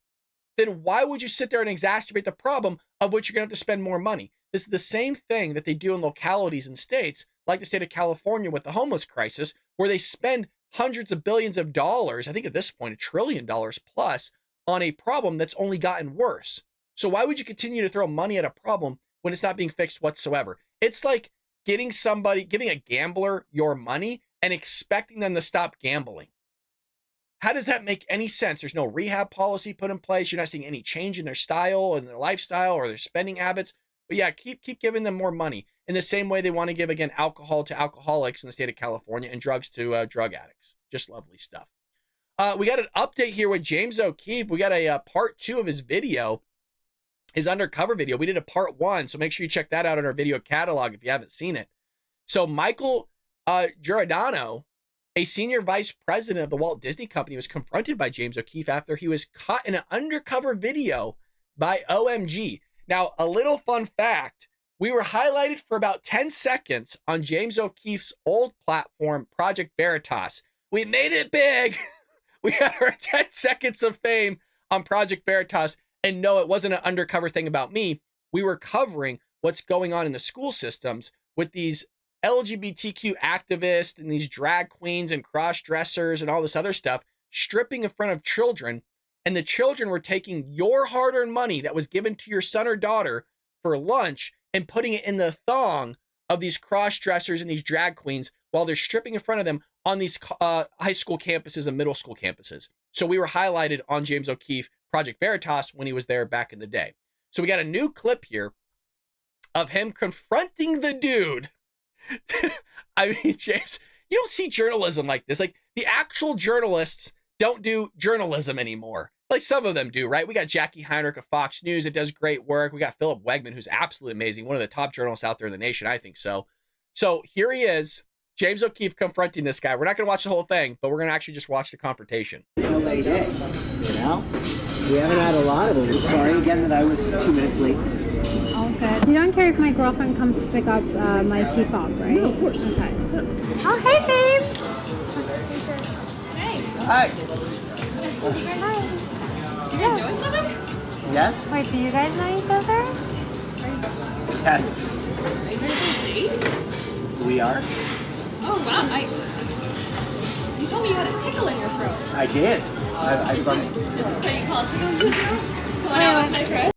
then why would you sit there and exacerbate the problem of which you're going to have to spend more money? This is the same thing that they do in localities and states, like the state of California with the homeless crisis, where they spend hundreds of billions of dollars, I think at this point, $1 trillion plus, on a problem that's only gotten worse. So why would you continue to throw money at a problem when it's not being fixed whatsoever? It's like giving a gambler your money and expecting them to stop gambling. How does that make any sense? There's no rehab policy put in place. You're not seeing any change in their style and their lifestyle or their spending habits. But yeah, keep giving them more money in the same way they want to give, again, alcohol to alcoholics in the state of California and drugs to drug addicts. Just lovely stuff. We got an update here with James O'Keefe. We got a part 2 of his video, his undercover video. We did a part 1, so make sure you check that out in our video catalog if you haven't seen it. So Michael Giordano, a senior vice president of the Walt Disney Company, was confronted by James O'Keefe after he was caught in an undercover video by OMG. Now, a little fun fact, we were highlighted for about 10 seconds on James O'Keefe's old platform, Project Veritas. We made it big. We had our 10 seconds of fame on Project Veritas. And no, it wasn't an undercover thing about me. We were covering what's going on in the school systems with these LGBTQ activists and these drag queens and cross-dressers and all this other stuff stripping in front of children, and the children were taking your hard-earned money that was given to your son or daughter for lunch and putting it in the thong of these cross-dressers and these drag queens while they're stripping in front of them on these high school campuses and middle school campuses. So we were highlighted on James O'Keefe, Project Veritas, when he was there back in the day. So we got a new clip here of him confronting the dude. I mean, James, you don't see journalism like this. Like, the actual journalists don't do journalism anymore. Like, some of them do, right? We got Jackie Heinrich of Fox News that does great work. We got Philip Wegman, who's absolutely amazing. One of the top journalists out there in the nation, I think so. So here he is, James O'Keefe confronting this guy. We're not going to watch the whole thing, but we're going to actually just watch the confrontation. LA day, you know? We haven't had a lot of them. Sorry again that I was 2 minutes late. All good. You don't care if my girlfriend comes to pick up my key fob, right? No, of course. Okay. Oh, hey, babe. Hey. Hi. Do you guys know each other? Yes? Wait, do you guys know each other? Yes. Are you guys on a date? We are? Oh, wow. You told me you had a tickle in your throat. I did. Is this how you call it tickle in your throat? Going out with my friend?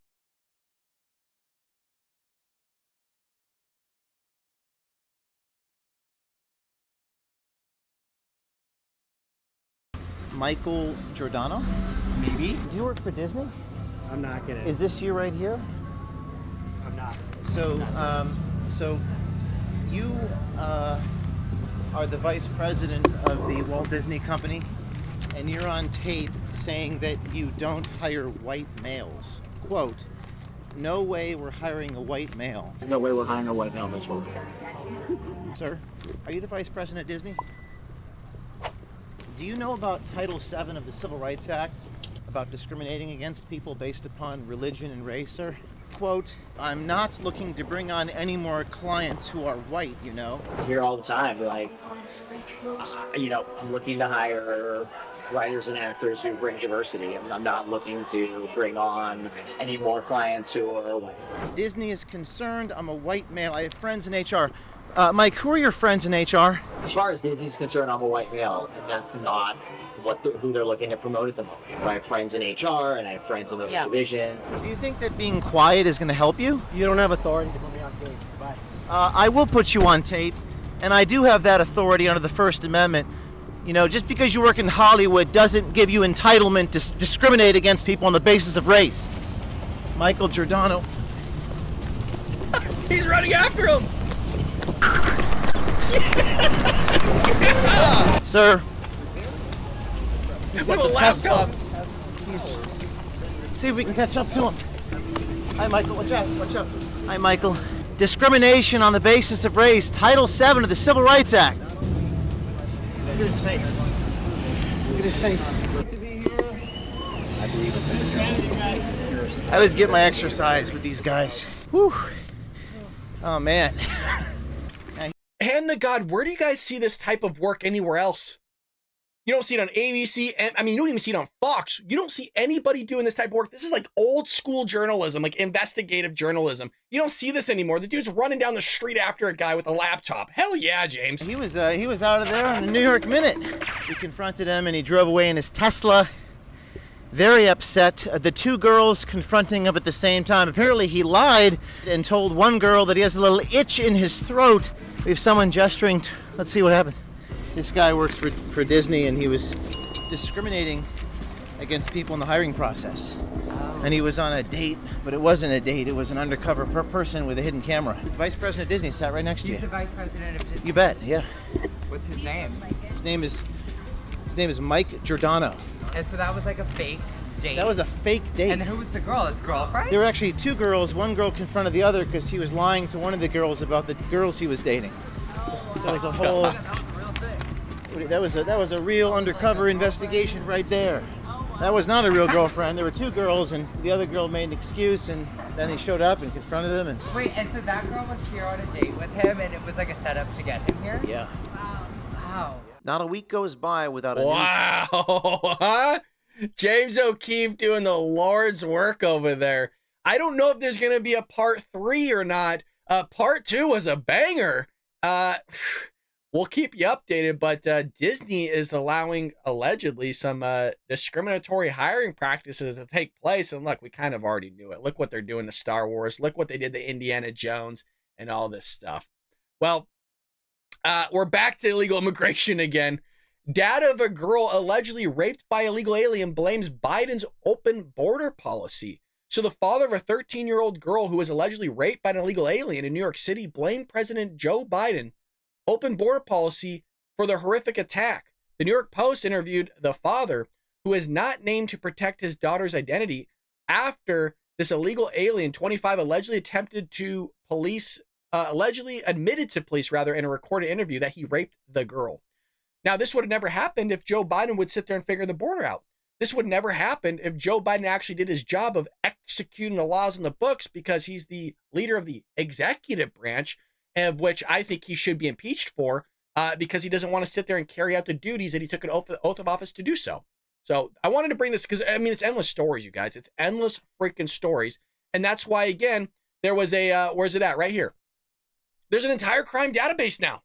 Michael Giordano? Maybe. Do you work for Disney? I'm not gonna. Is this you right here? I'm not. So you are the vice president of the Walt Disney Company, and you're on tape saying that you don't hire white males. Quote, "No way we're hiring a white male." There's no way we're hiring a white male, Mitchell. Sir, are you the vice president at Disney? Do you know about Title VII of the Civil Rights Act, about discriminating against people based upon religion and race, sir? Quote, "I'm not looking to bring on any more clients who are white, you know." I hear all the time, like, I'm looking to hire writers and actors who bring diversity, and I'm not looking to bring on any more clients who are white. Disney is concerned I'm a white male. I have friends in HR. Mike, who are your friends in HR? As far as Disney's concerned, I'm a white male, and that's not who they're looking to promote at the moment. I have friends in HR, and I have friends in those divisions. Do you think that being quiet is going to help you? You don't have authority to put me on tape. Goodbye. I will put you on tape, and I do have that authority under the First Amendment. You know, just because you work in Hollywood doesn't give you entitlement to discriminate against people on the basis of race. Michael Giordano. He's running after him. Yeah! Sir. With a laptop. See if we can catch up to him. Hi, Michael. Watch out. Watch out. Hi, Michael. Discrimination on the basis of race. Title VII of the Civil Rights Act. Look at his face. Look at his face. I believe it's in the I always get my exercise with these guys. Whew. Oh, man. hand to God, where do you guys see this type of work anywhere else? You don't see it on ABC. And I mean, you don't even see it on Fox. You don't see anybody doing this type of work. This is like old school journalism, like investigative journalism. You don't see this anymore. The dude's running down the street after a guy with a laptop. Hell yeah, James. He was out of there on the New York Minute. We confronted him and he drove away in his Tesla. Very upset. The two girls confronting him at the same time. Apparently he lied and told one girl that he has a little itch in his throat. We have someone gesturing. Let's see what happened. This guy works for Disney and he was discriminating against people in the hiring process. And he was on a date, but it wasn't a date. It was an undercover person with a hidden camera. The vice president of Disney sat right next to you. He's the vice president of Disney? You bet, yeah. What's his name? His name is Mike Giordano. And so that was like a fake date? That was a fake date. And who was the girl? His girlfriend? There were actually two girls. One girl confronted the other because he was lying to one of the girls about the girls he was dating. So it was a whole... That was a real undercover investigation right there. That was not a real girlfriend. There were two girls, and the other girl made an excuse, and then they showed up and confronted him. And wait, and so that girl was here on a date with him, and it was like a setup to get him here? Yeah. Wow. Not a week goes by without a Wow. James OKeefe doing the Lord's work over there. I don't know if there's going to be a part 3 or not. Part 2 was a banger. We'll keep you updated, but Disney is allowing allegedly some discriminatory hiring practices to take place. And look, we kind of already knew it. Look what they're doing to Star Wars. Look what they did to Indiana Jones and all this stuff. Well, we're back to illegal immigration again. Dad of a girl allegedly raped by illegal alien blames Biden's open border policy. So the father of a 13-year-old girl who was allegedly raped by an illegal alien in New York City blamed President Joe Biden open border policy for the horrific attack. The New York Post interviewed the father, who is not named to protect his daughter's identity, after this illegal alien, 25, allegedly admitted to police in a recorded interview that he raped the girl. Now, this would have never happened if Joe Biden would sit there and figure the border out. This would never happen if Joe Biden actually did his job of executing the laws in the books, because he's the leader of the executive branch, of which I think he should be impeached for, because he doesn't want to sit there and carry out the duties that he took an oath of office to do so. So I wanted to bring this because, I mean, it's endless stories, you guys. It's endless freaking stories. And that's why, again, there was a, where's it at? Right here. There's an entire crime database now.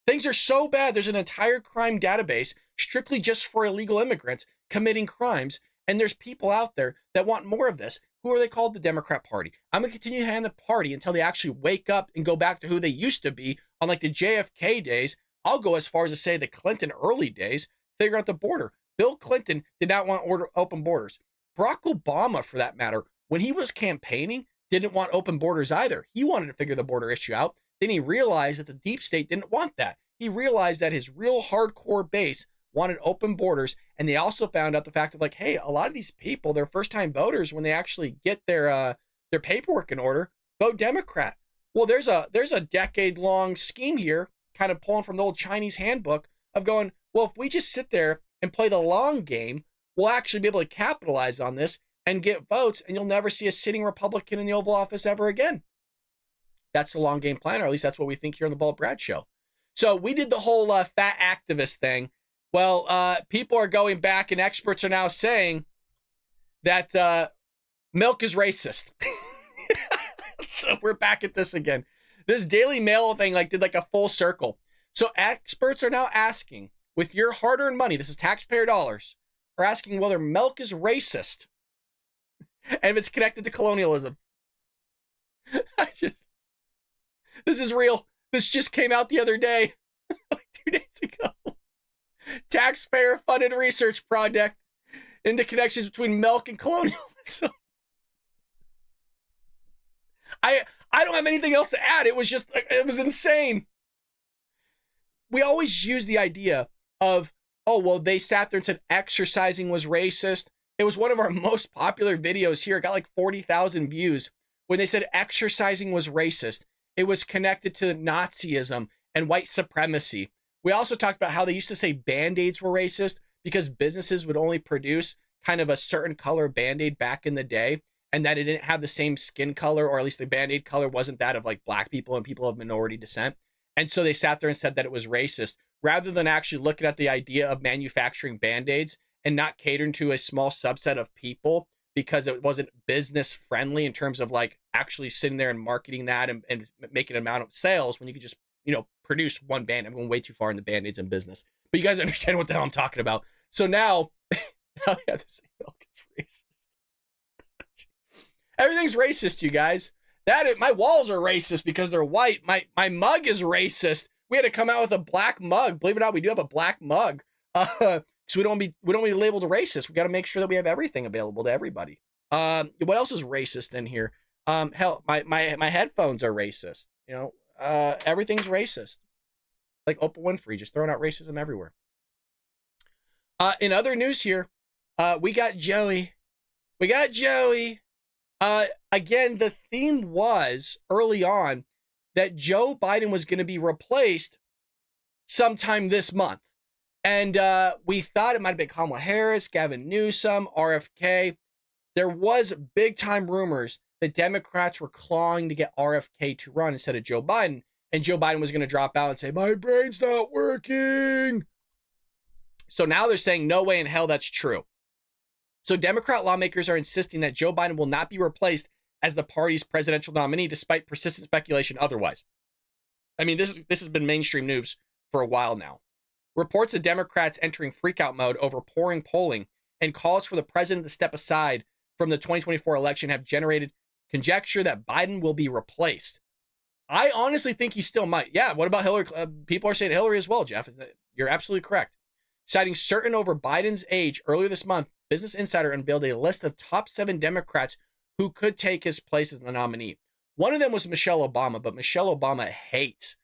Things are so bad. There's an entire crime database strictly just for illegal immigrants committing crimes. And there's people out there that want more of this. Who are they called? The Democrat Party. I'm going to continue to hand the party until they actually wake up and go back to who they used to be on like the JFK days. I'll go as far as to say the Clinton early days, figure out the border. Bill Clinton did not want open borders. Barack Obama, for that matter, when he was campaigning, didn't want open borders either. He wanted to figure the border issue out. Then he realized that the deep state didn't want that. He realized that his real hardcore base wanted open borders, and they also found out the fact of like, hey, a lot of these people, they're first-time voters, when they actually get their paperwork in order, vote Democrat. Well, there's a decade-long scheme here, kind of pulling from the old Chinese handbook of going, well, if we just sit there and play the long game, we'll actually be able to capitalize on this and get votes, and you'll never see a sitting Republican in the Oval Office ever again. That's the long game plan, or at least that's what we think here on the Bald Brad Show. So we did the whole fat activist thing. Well, people are going back, and experts are now saying that milk is racist. So we're back at this again. This Daily Mail thing did a full circle. So experts are now asking, with your hard-earned money, this is taxpayer dollars, are asking whether milk is racist and if it's connected to colonialism. This is real. This just came out the other day, like 2 days ago. Taxpayer-funded research project into connections between milk and colonialism. I don't have anything else to add. It was just, it was insane. We always use the idea of, oh, well, they sat there and said exercising was racist. It was one of our most popular videos here. It got like 40,000 views. When they said exercising was racist, it was connected to Nazism and white supremacy. We also talked about how they used to say Band-Aids were racist because businesses would only produce kind of a certain color Band-Aid back in the day, and that it didn't have the same skin color, or at least the Band-Aid color wasn't that of like black people and people of minority descent. And so they sat there and said that it was racist, rather than actually looking at the idea of manufacturing Band-Aids and not catering to a small subset of people because it wasn't business friendly in terms of like actually sitting there and marketing that and making an amount of sales when you could just, produce one band. I'm going way too far in the Band-Aids in business, but you guys understand what the hell I'm talking about. So now, now they have to say milk is racist. Everything's racist, you guys. My walls are racist because they're white. My mug is racist. We had to come out with a black mug. Believe it or not, we do have a black mug. So we don't want to be labeled a racist. We got to make sure that we have everything available to everybody. What else is racist in here? Hell, my headphones are racist. Everything's racist. Like Oprah Winfrey, just throwing out racism everywhere. In other news here, we got Joey. Again, the theme was early on that Joe Biden was going to be replaced sometime this month. And we thought it might have been Kamala Harris, Gavin Newsom, RFK. There was big time rumors that Democrats were clawing to get RFK to run instead of Joe Biden. And Joe Biden was going to drop out and say, my brain's not working. So now they're saying, no way in hell that's true. So Democrat lawmakers are insisting that Joe Biden will not be replaced as the party's presidential nominee, despite persistent speculation otherwise. I mean, this has been mainstream news for a while now. Reports of Democrats entering freakout mode over pouring polling and calls for the president to step aside from the 2024 election have generated conjecture that Biden will be replaced. I honestly think he still might. Yeah, what about Hillary? People are saying Hillary as well, Jeff. You're absolutely correct. Citing certain over Biden's age earlier this month, Business Insider unveiled a list of top 7 Democrats who could take his place as the nominee. One of them was Michelle Obama, but Michelle Obama hates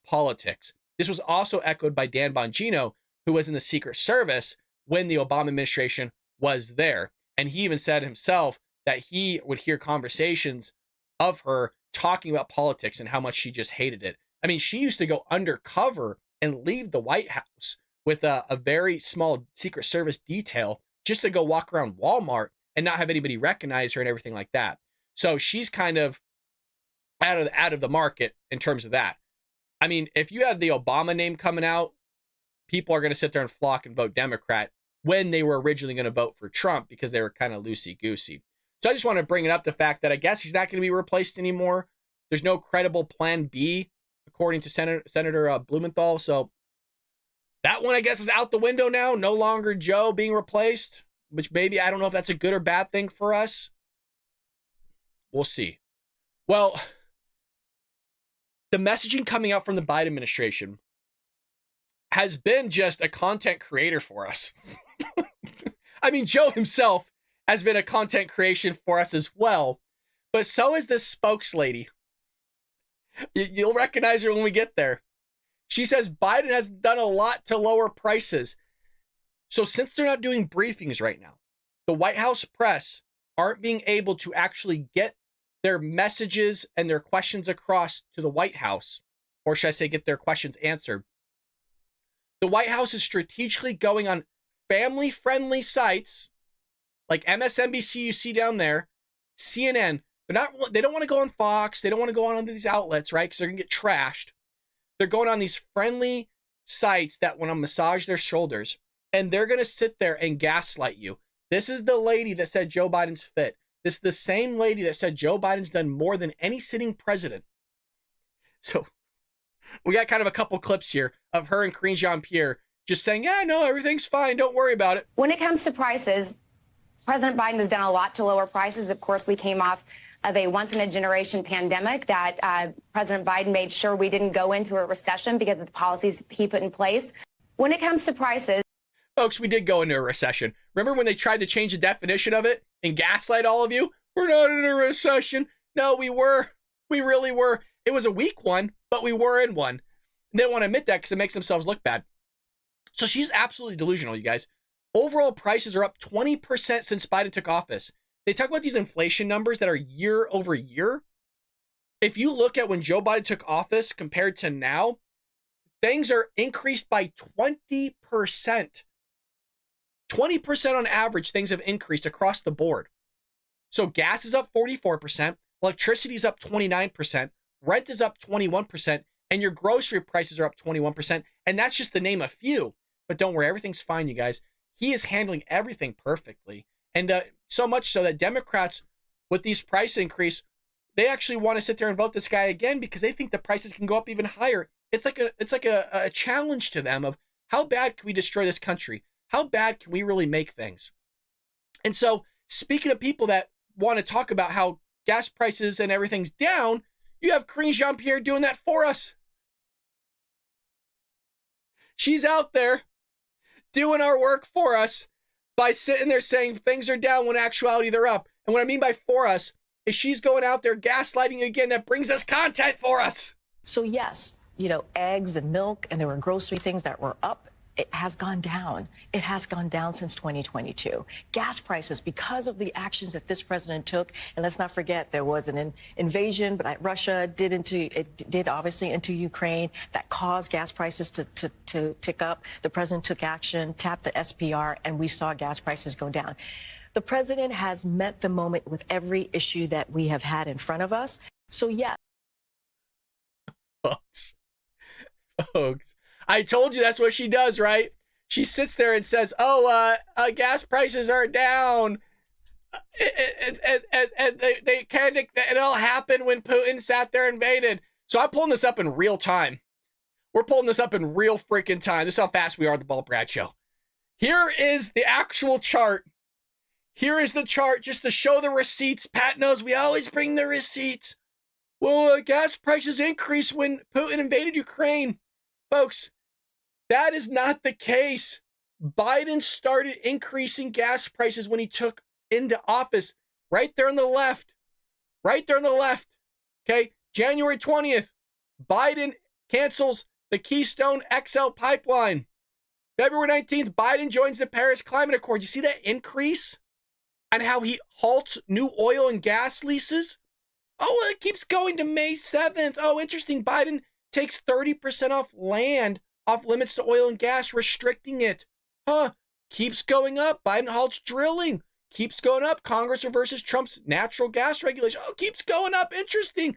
politics. This was also echoed by Dan Bongino, who was in the Secret Service when the Obama administration was there. And he even said himself that he would hear conversations of her talking about politics and how much she just hated it. I mean, she used to go undercover and leave the White House with a very small Secret Service detail just to go walk around Walmart and not have anybody recognize her and everything like that. So she's kind of out of the market in terms of that. I mean, if you had the Obama name coming out, people are going to sit there and flock and vote Democrat when they were originally going to vote for Trump because they were kind of loosey-goosey. So I just want to bring it up the fact that I guess he's not going to be replaced anymore. There's no credible plan B, according to Senator Blumenthal. So that one, I guess, is out the window now. No longer Joe being replaced, which maybe I don't know if that's a good or bad thing for us. We'll see. Well, the messaging coming out from the Biden administration has been just a content creator for us. I mean, Joe himself has been a content creation for us as well, but so is this spokeslady. You'll recognize her when we get there. She says Biden has done a lot to lower prices. So since they're not doing briefings right now, the White House press aren't being able to actually get their messages and their questions across to the White House, or should I say get their questions answered. The White House is strategically going on family-friendly sites like MSNBC you see down there, CNN. They don't want to go on Fox. They don't want to go on these outlets, right? Because they're going to get trashed. They're going on these friendly sites that want to massage their shoulders, and they're going to sit there and gaslight you. This is the lady that said Joe Biden's fit. This is the same lady that said Joe Biden's done more than any sitting president. So we got kind of a couple clips here of her and jean-pierre just saying, yeah, no, everything's fine. Don't worry about it. When it comes to prices, President Biden has done a lot to lower prices. Of course, we came off of a once-in-a-generation pandemic that President Biden made sure we didn't go into a recession because of the policies he put in place. When it comes to prices... Folks, we did go into a recession. Remember when they tried to change the definition of it and gaslight all of you? We're not in a recession. No, we were. We really were. It was a weak one, but we were in one. They don't want to admit that because it makes themselves look bad. So she's absolutely delusional, you guys. Overall prices are up 20% since Biden took office. They talk about these inflation numbers that are year over year. If you look at when Joe Biden took office compared to now, things are increased by 20%. 20% on average, things have increased across the board. So gas is up 44%, electricity is up 29%, rent is up 21%, and your grocery prices are up 21%. And that's just to name a few. But don't worry, everything's fine, you guys. He is handling everything perfectly. And so much so that Democrats, with these price increase, they actually want to sit there and vote this guy again because they think the prices can go up even higher. It's like a challenge to them of how bad can we destroy this country? How bad can we really make things? And so, speaking of people that want to talk about how gas prices and everything's down, you have Karine Jean-Pierre doing that for us. She's out there doing our work for us by sitting there saying things are down when in actuality they're up. And what I mean by for us is she's going out there gaslighting again that brings us content for us. So yes, you know, eggs and milk, and there were grocery things that were up. It has gone down. It has gone down since 2022. Gas prices, because of the actions that this president took, and let's not forget there was an invasion, but Russia did obviously into Ukraine that caused gas prices to tick up. The president took action, tapped the SPR, and we saw gas prices go down. The president has met the moment with every issue that we have had in front of us. So yeah. Folks. I told you that's what she does, right? She sits there and says, gas prices are down. And they can't, it'll happen when Putin sat there and invaded. So I'm pulling this up in real time. We're pulling this up in real freaking time. This is how fast we are at the Ball Brad Show. Here is the actual chart. Here is the chart just to show the receipts. Pat knows we always bring the receipts. Well, gas prices increased when Putin invaded Ukraine. Folks, that is not the case. Biden started increasing gas prices when he took into office. Right there on the left. Right there on the left. Okay, January 20th, Biden cancels the Keystone XL pipeline. February 19th, Biden joins the Paris Climate Accord. You see that increase? And how he halts new oil and gas leases? Oh, well, it keeps going to May 7th. Oh, interesting. Biden takes 30% off land off limits to oil and gas, restricting it. Keeps going up. Biden halts drilling. Keeps going up. Congress reverses Trump's natural gas regulation. Oh, keeps going up. Interesting.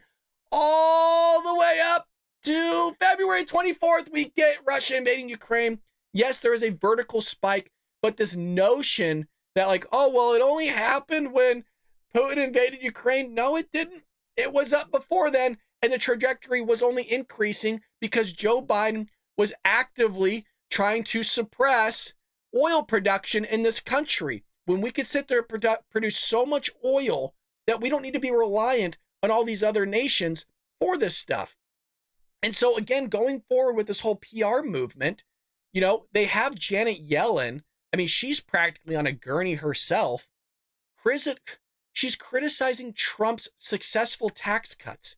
All the way up to February 24th, we get Russia invading Ukraine. Yes, there is a vertical spike, but this notion that like, oh, well, it only happened when Putin invaded Ukraine. No, it didn't. It was up before then, and the trajectory was only increasing because Joe Biden was actively trying to suppress oil production in this country when we could sit there and produce so much oil that we don't need to be reliant on all these other nations for this stuff. And so again, going forward with this whole PR movement, you know, they have Janet Yellen. I mean, she's practically on a gurney herself. She's criticizing Trump's successful tax cuts.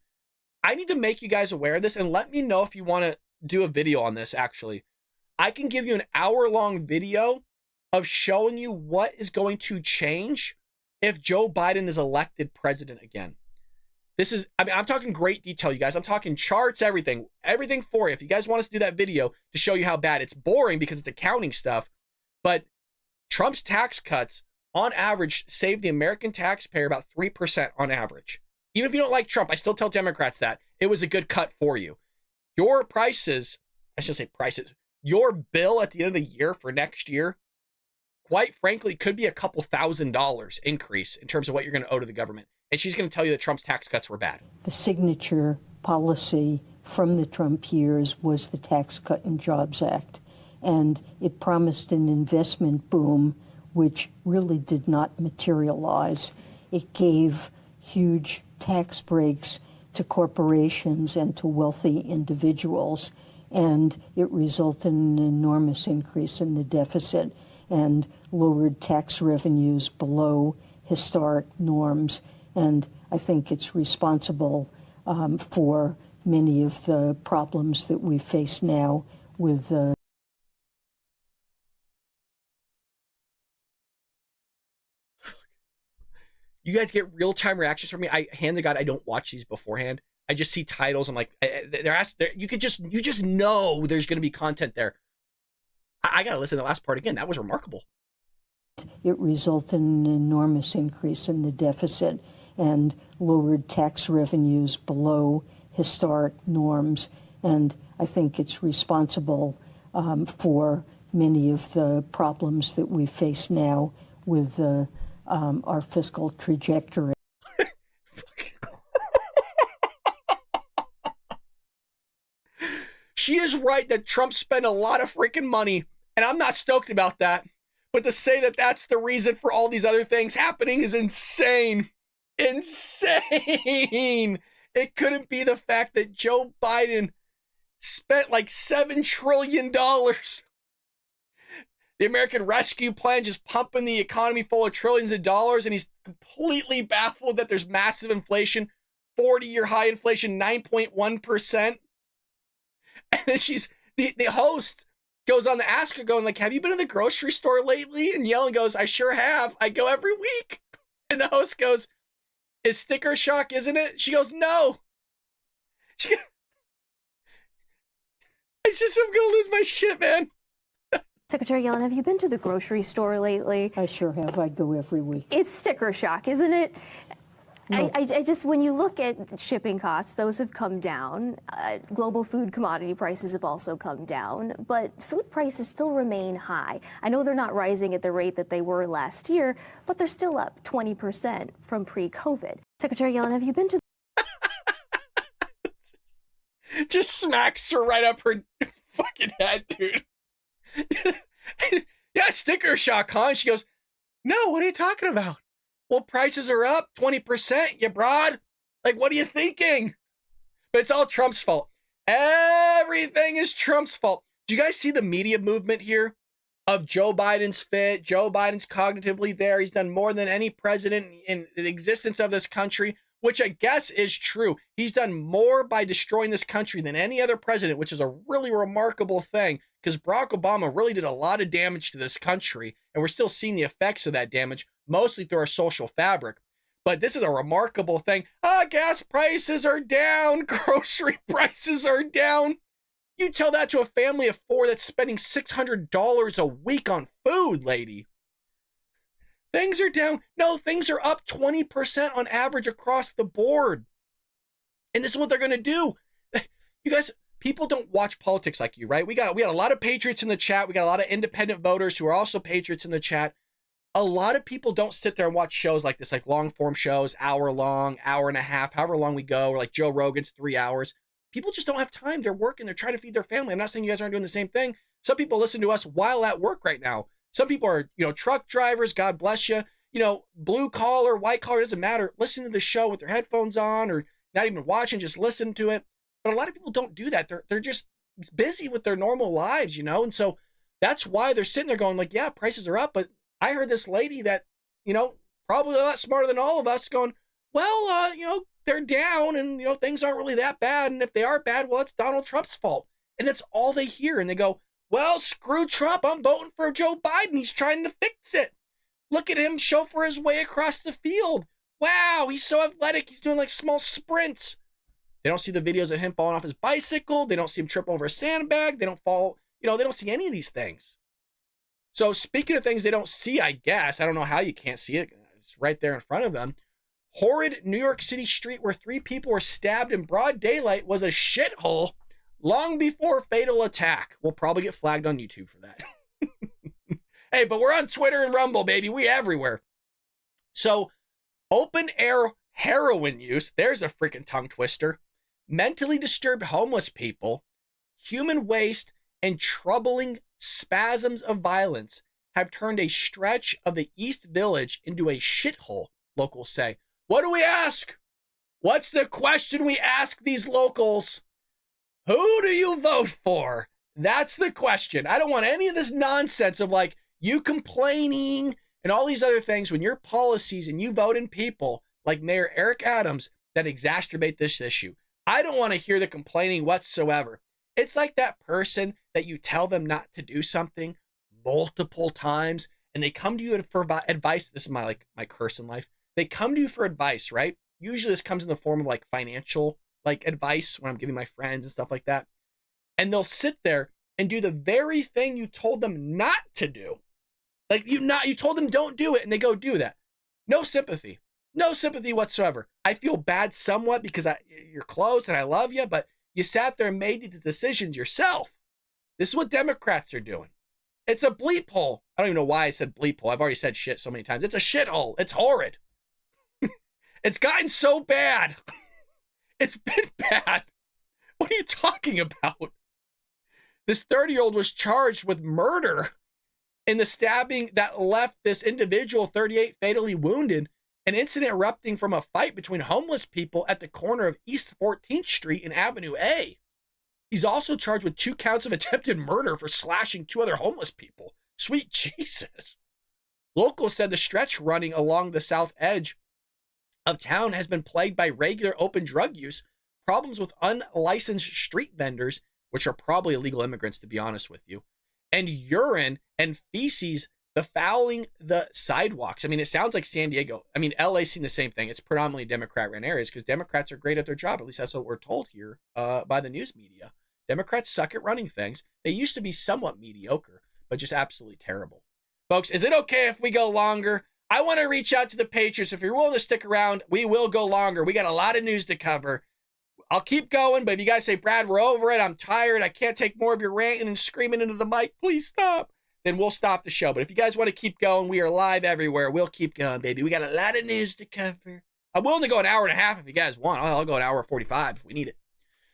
I need to make you guys aware of this, and let me know if you want to do a video on this. Actually, I can give you an hour-long video of showing you what is going to change if Joe Biden is elected president again. This is, I mean, I'm talking great detail, you guys. I'm talking charts, everything for you. If you guys want us to do that video to show you how bad it's boring because it's accounting stuff, but Trump's tax cuts on average save the American taxpayer about 3% on average. Even if you don't like Trump, I still tell Democrats that it was a good cut for you. Your prices, I should say prices, your bill at the end of the year for next year, quite frankly, could be a couple $1,000s increase in terms of what you're going to owe to the government. And she's going to tell you that Trump's tax cuts were bad. The signature policy from the Trump years was the Tax Cut and Jobs Act. And it promised an investment boom, which really did not materialize. It gave huge tax breaks to corporations and to wealthy individuals, and it resulted in an enormous increase in the deficit and lowered tax revenues below historic norms. And I think it's responsible for many of the problems that we face now with You guys get real-time reactions from me. Hand to God, I don't watch these beforehand. I just see titles. I'm like, you just know there's going to be content there. I got to listen to the last part again. That was remarkable. It resulted in an enormous increase in the deficit and lowered tax revenues below historic norms. And I think it's responsible for many of the problems that we face now with our fiscal trajectory. She is right that Trump spent a lot of freaking money, and I'm not stoked about that. But to say that that's the reason for all these other things happening is insane. Insane. It couldn't be the fact that Joe Biden spent like $7 trillion. The American Rescue Plan just pumping the economy full of trillions of dollars, and he's completely baffled that there's massive inflation, 40-year high inflation, 9.1%. And then the host goes on to ask her, going like, have you been to the grocery store lately? And Yellen goes, I sure have. I go every week. And the host goes, it's sticker shock, isn't it? She goes, no. I'm going to lose my shit, man. Secretary Yellen, have you been to the grocery store lately? I sure have. I go every week. It's sticker shock, isn't it? No. I just, when you look at shipping costs, those have come down. Global food commodity prices have also come down, but food prices still remain high. I know they're not rising at the rate that they were last year, but they're still up 20% from pre-COVID. Secretary Yellen, have you been to... Just smacks her right up her fucking head, dude. Yeah, sticker shock, huh? And she goes, no, what are you talking about? Well, prices are up 20%, you broad. Like, what are you thinking? But it's all Trump's fault. Everything is Trump's fault. Do you guys see the media movement here of Joe Biden's fit? Joe Biden's cognitively there. He's done more than any president in the existence of this country, which I guess is true. He's done more by destroying this country than any other president, which is a really remarkable thing, because Barack Obama really did a lot of damage to this country, and we're still seeing the effects of that damage, mostly through our social fabric. But this is a remarkable thing. Gas prices are down. Grocery prices are down. You tell that to a family of 4 that's spending $600 a week on food, lady. Things are down. No, things are up 20% on average across the board. And this is what they're going to do. You guys, people don't watch politics like you, right? We got a lot of patriots in the chat. We got a lot of independent voters who are also patriots in the chat. A lot of people don't sit there and watch shows like this, like long form shows, hour long, hour and a half, however long we go, or like Joe Rogan's 3 hours. People just don't have time. They're working. They're trying to feed their family. I'm not saying you guys aren't doing the same thing. Some people listen to us while at work right now. Some people are, truck drivers. God bless you. Blue collar, white collar, doesn't matter. Listen to the show with their headphones on, or not even watching, just listen to it. But a lot of people don't do that. They're just busy with their normal lives, And so that's why they're sitting there going like, yeah, prices are up, but I heard this lady that, probably a lot smarter than all of us going, well, they're down and, things aren't really that bad. And if they are bad, well, it's Donald Trump's fault. And that's all they hear. And they go, well, screw Trump. I'm voting for Joe Biden. He's trying to fix it. Look at him chauffeur his way across the field. Wow, he's so athletic. He's doing like small sprints. They don't see the videos of him falling off his bicycle. They don't see him trip over a sandbag. They don't fall, they don't see any of these things. So speaking of things they don't see, I guess, I don't know how you can't see it. It's right there in front of them. Horrid New York City street where 3 people were stabbed in broad daylight was a shithole long before fatal attack. We'll probably get flagged on YouTube for that. Hey, but we're on Twitter and Rumble, baby. We everywhere. So open air heroin use. There's a freaking tongue twister. Mentally disturbed homeless people, human waste, and troubling spasms of violence have turned a stretch of the East Village into a shithole, locals say. What do we ask? What's the question we ask these locals? Who do you vote for? That's the question. I don't want any of this nonsense of like you complaining and all these other things when your policies and you vote in people like Mayor Eric Adams that exacerbate this issue. I don't want to hear the complaining whatsoever. It's like that person that you tell them not to do something multiple times and they come to you for advice. This is my curse in life. They come to you for advice, right? Usually this comes in the form of like financial advice when I'm giving my friends and stuff like that. And they'll sit there and do the very thing you told them not to do. Like you told them don't do it and they go do that. No sympathy. No sympathy whatsoever. I feel bad somewhat because you're close and I love you, but You sat there and made the decisions yourself. This is what Democrats are doing. It's a bleep hole. I don't even know why I said bleep hole. I've already said shit so many times. It's a shithole. It's horrid. It's gotten so bad. It's been bad. What are you talking about? This 30-year-old was charged with murder in the stabbing that left this individual, 38, fatally wounded, an incident erupting from a fight between homeless people at the corner of East 14th Street and Avenue A. He's also charged with 2 counts of attempted murder for slashing 2 other homeless people. Sweet Jesus. Locals said the stretch running along the south edge of town has been plagued by regular open drug use, problems with unlicensed street vendors, which are probably illegal immigrants, to be honest with you, and urine and feces befouling the sidewalks. I mean, it sounds like San Diego. I mean, LA's seen the same thing. It's predominantly Democrat-run areas because Democrats are great at their job. At least that's what we're told here by the news media. Democrats suck at running things. They used to be somewhat mediocre, but just absolutely terrible. Folks, is it okay if we go longer? I want to reach out to the Patriots. If you're willing to stick around, we will go longer. We got a lot of news to cover. I'll keep going, but if you guys say, Brad, we're over it, I'm tired, I can't take more of your ranting and screaming into the mic, please stop, then we'll stop the show. But if you guys want to keep going, we are live everywhere. We'll keep going, baby. We got a lot of news to cover. I'm willing to go an hour and a half if you guys want. I'll go an hour 45 if we need it.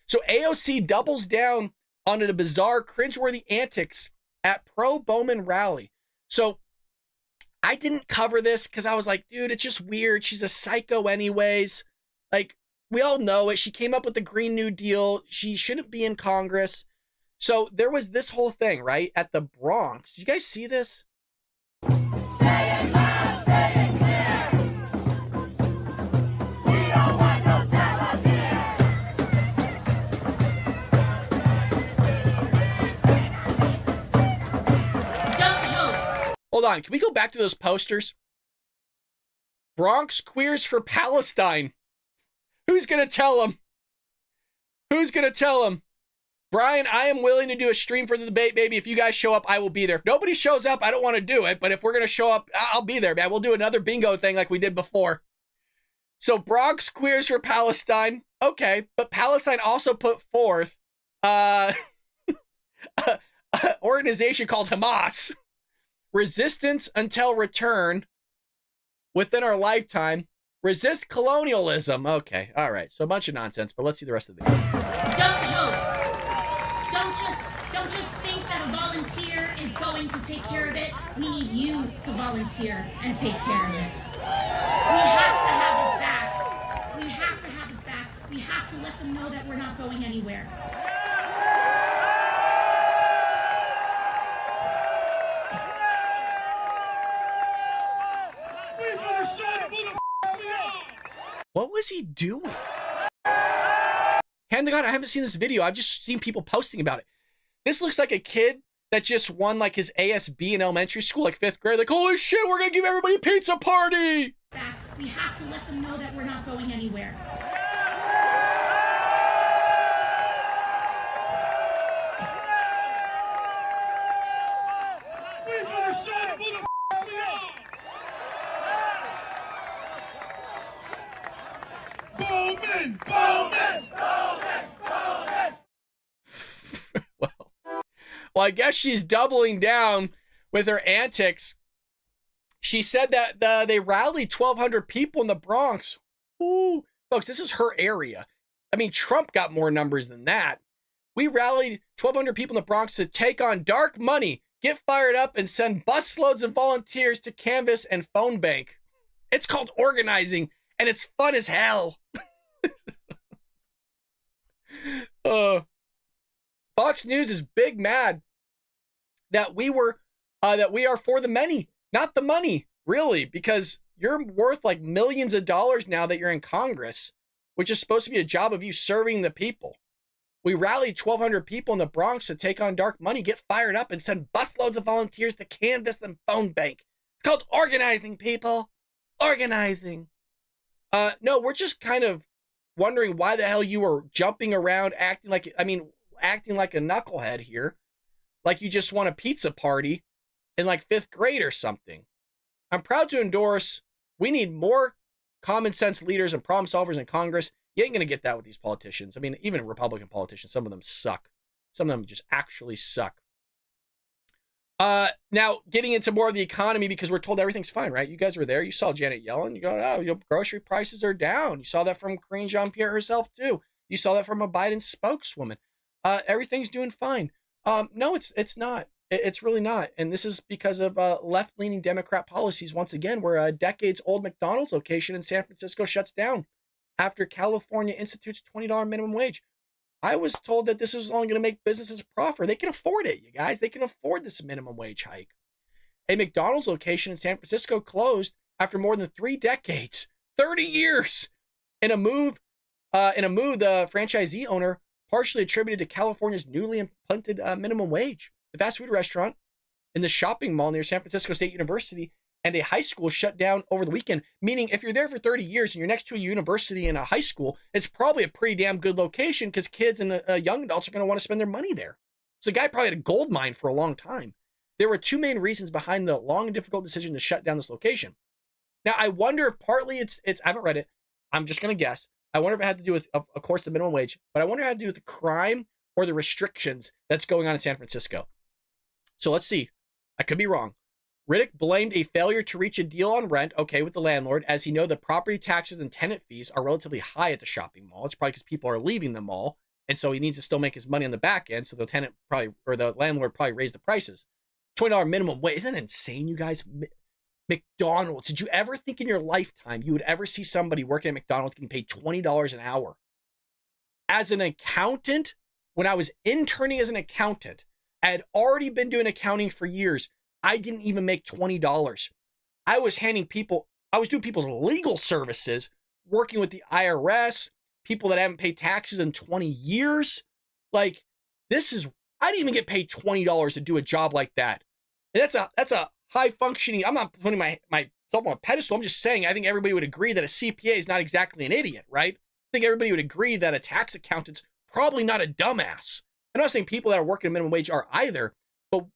So AOC doubles down on the bizarre, cringeworthy antics at pro-Bowman rally. So I didn't cover this because I was like, dude, it's just weird. She's a psycho anyways. Like, we all know it. She came up with the Green New Deal. She shouldn't be in Congress. So there was this whole thing, right, at the Bronx. Did you guys see this? Hold on, can we go back to those posters? Bronx queers for Palestine. Who's gonna tell them? Who's gonna tell them? Brian, I am willing to do a stream for the debate, baby. If you guys show up, I will be there. If nobody shows up, I don't want to do it. But if we're gonna show up, I'll be there, man. We'll do another bingo thing like we did before. So Bronx queers for Palestine. Okay, but Palestine also put forth an organization called Hamas. Resistance until return within our lifetime. Resist colonialism. Okay, all right. So a bunch of nonsense, but let's see the rest of the video. Don't just think that a volunteer is going to take care of it. We need you to volunteer and take care of it. We have to have his back. We have to have his back. We have to let them know that we're not going anywhere. What was he doing? Hand to God, I haven't seen this video. I've just seen people posting about it. This looks like a kid that just won like his ASB in elementary school, like 5th grade. Like, holy shit, we're gonna give everybody a pizza party. We have to let them know that we're not going anywhere. Bowman! Bowman! Bowman! Bowman! Well, I guess she's doubling down with her antics. She said that they rallied 1,200 people in the Bronx. Ooh, folks, this is her area. I mean, Trump got more numbers than that. We rallied 1,200 people in the Bronx to take on dark money, get fired up, and send busloads of volunteers to canvass and phone bank. It's called organizing, and it's fun as hell. Fox News is big mad that we are for the many, not the money, really, because you're worth like millions of dollars now that you're in Congress, which is supposed to be a job of you serving the people. We rallied 1,200 people in the Bronx to take on dark money, get fired up, and send busloads of volunteers to canvass and phone bank. It's called organizing, people. Organizing. No, we're just kind of wondering why the hell you were jumping around, acting like a knucklehead here. Like you just want a pizza party in like 5th grade or something. I'm proud to endorse, we need more common sense leaders and problem solvers in Congress. You ain't going to get that with these politicians. I mean, even Republican politicians, some of them suck. Some of them just actually suck. Now, getting into more of the economy, because we're told everything's fine, right? You guys were there. You saw Janet Yellen. You go, oh, grocery prices are down. You saw that from Karine Jean-Pierre herself, too. You saw that from a Biden spokeswoman. Everything's doing fine. No, it's not. It's really not. And this is because of left-leaning Democrat policies, once again, where a decades-old McDonald's location in San Francisco shuts down after California institutes $20 minimum wage. I was told that this is only going to make businesses profit. They can afford it, you guys. They can afford this minimum wage hike. A McDonald's location in San Francisco closed after more than 3 decades, 30 years, in a move the franchisee owner partially attributed to California's newly implemented minimum wage. The fast food restaurant in the shopping mall near San Francisco State University and a high school shut down over the weekend, meaning if you're there for 30 years and you're next to a university and a high school, it's probably a pretty damn good location because kids and young adults are going to want to spend their money there. So the guy probably had a gold mine for a long time. There were 2 main reasons behind the long and difficult decision to shut down this location. Now, I wonder if partly it's I haven't read it. I'm just going to guess. I wonder if it had to do with, of course, the minimum wage, but I wonder if it had to do with the crime or the restrictions that's going on in San Francisco. So let's see. I could be wrong. Riddick blamed a failure to reach a deal on rent, with the landlord, as he know the property taxes and tenant fees are relatively high at the shopping mall. It's probably because people are leaving the mall, and so he needs to still make his money on the back end, so the tenant probably, or the landlord probably raised the prices. $20 minimum wage. Isn't that insane, you guys? McDonald's. Did you ever think in your lifetime you would ever see somebody working at McDonald's getting paid $20 an hour? As an accountant, when I was interning as an accountant, I had already been doing accounting for years. I didn't even make $20. I was doing people's legal services, working with the IRS, people that haven't paid taxes in 20 years. I didn't even get paid $20 to do a job like that. And that's a high functioning, I'm not putting myself on a pedestal. I'm just saying, I think everybody would agree that a CPA is not exactly an idiot, right? I think everybody would agree that a tax accountant's probably not a dumbass. I'm not saying people that are working a minimum wage are either, but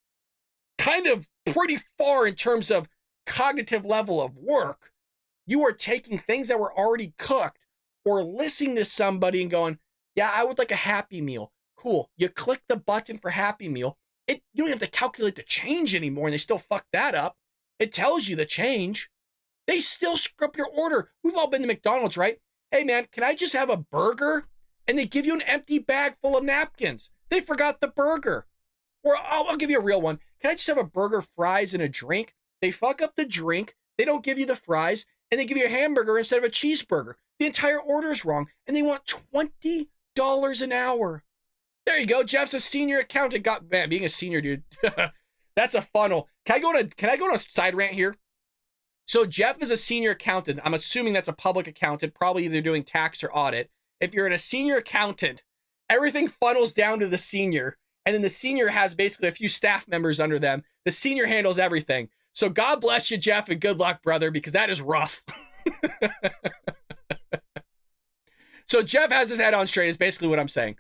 kind of pretty far in terms of cognitive level of work. You are taking things that were already cooked or listening to somebody and going, yeah, I would like a Happy Meal. Cool. You click the button for Happy Meal. You don't have to calculate the change anymore, and they still fuck that up. It tells you the change. They still screw up your order. We've all been to McDonald's, right? Hey, man, can I just have a burger? And they give you an empty bag full of napkins. They forgot the burger. Or I'll give you a real one. Can I just have a burger, fries, and a drink? They fuck up the drink. They don't give you the fries, and they give you a hamburger instead of a cheeseburger. The entire order is wrong, and they want $20 an hour. There you go. Jeff's a senior accountant. Man, being a senior, dude, that's a funnel. Can I go on a side rant here? So Jeff is a senior accountant. I'm assuming that's a public accountant, probably either doing tax or audit. If you're a senior accountant, everything funnels down to the senior, and then the senior has basically a few staff members under them. The senior handles everything. So God bless you, Jeff, and good luck, brother, because that is rough. So Jeff has his head on straight is basically what I'm saying.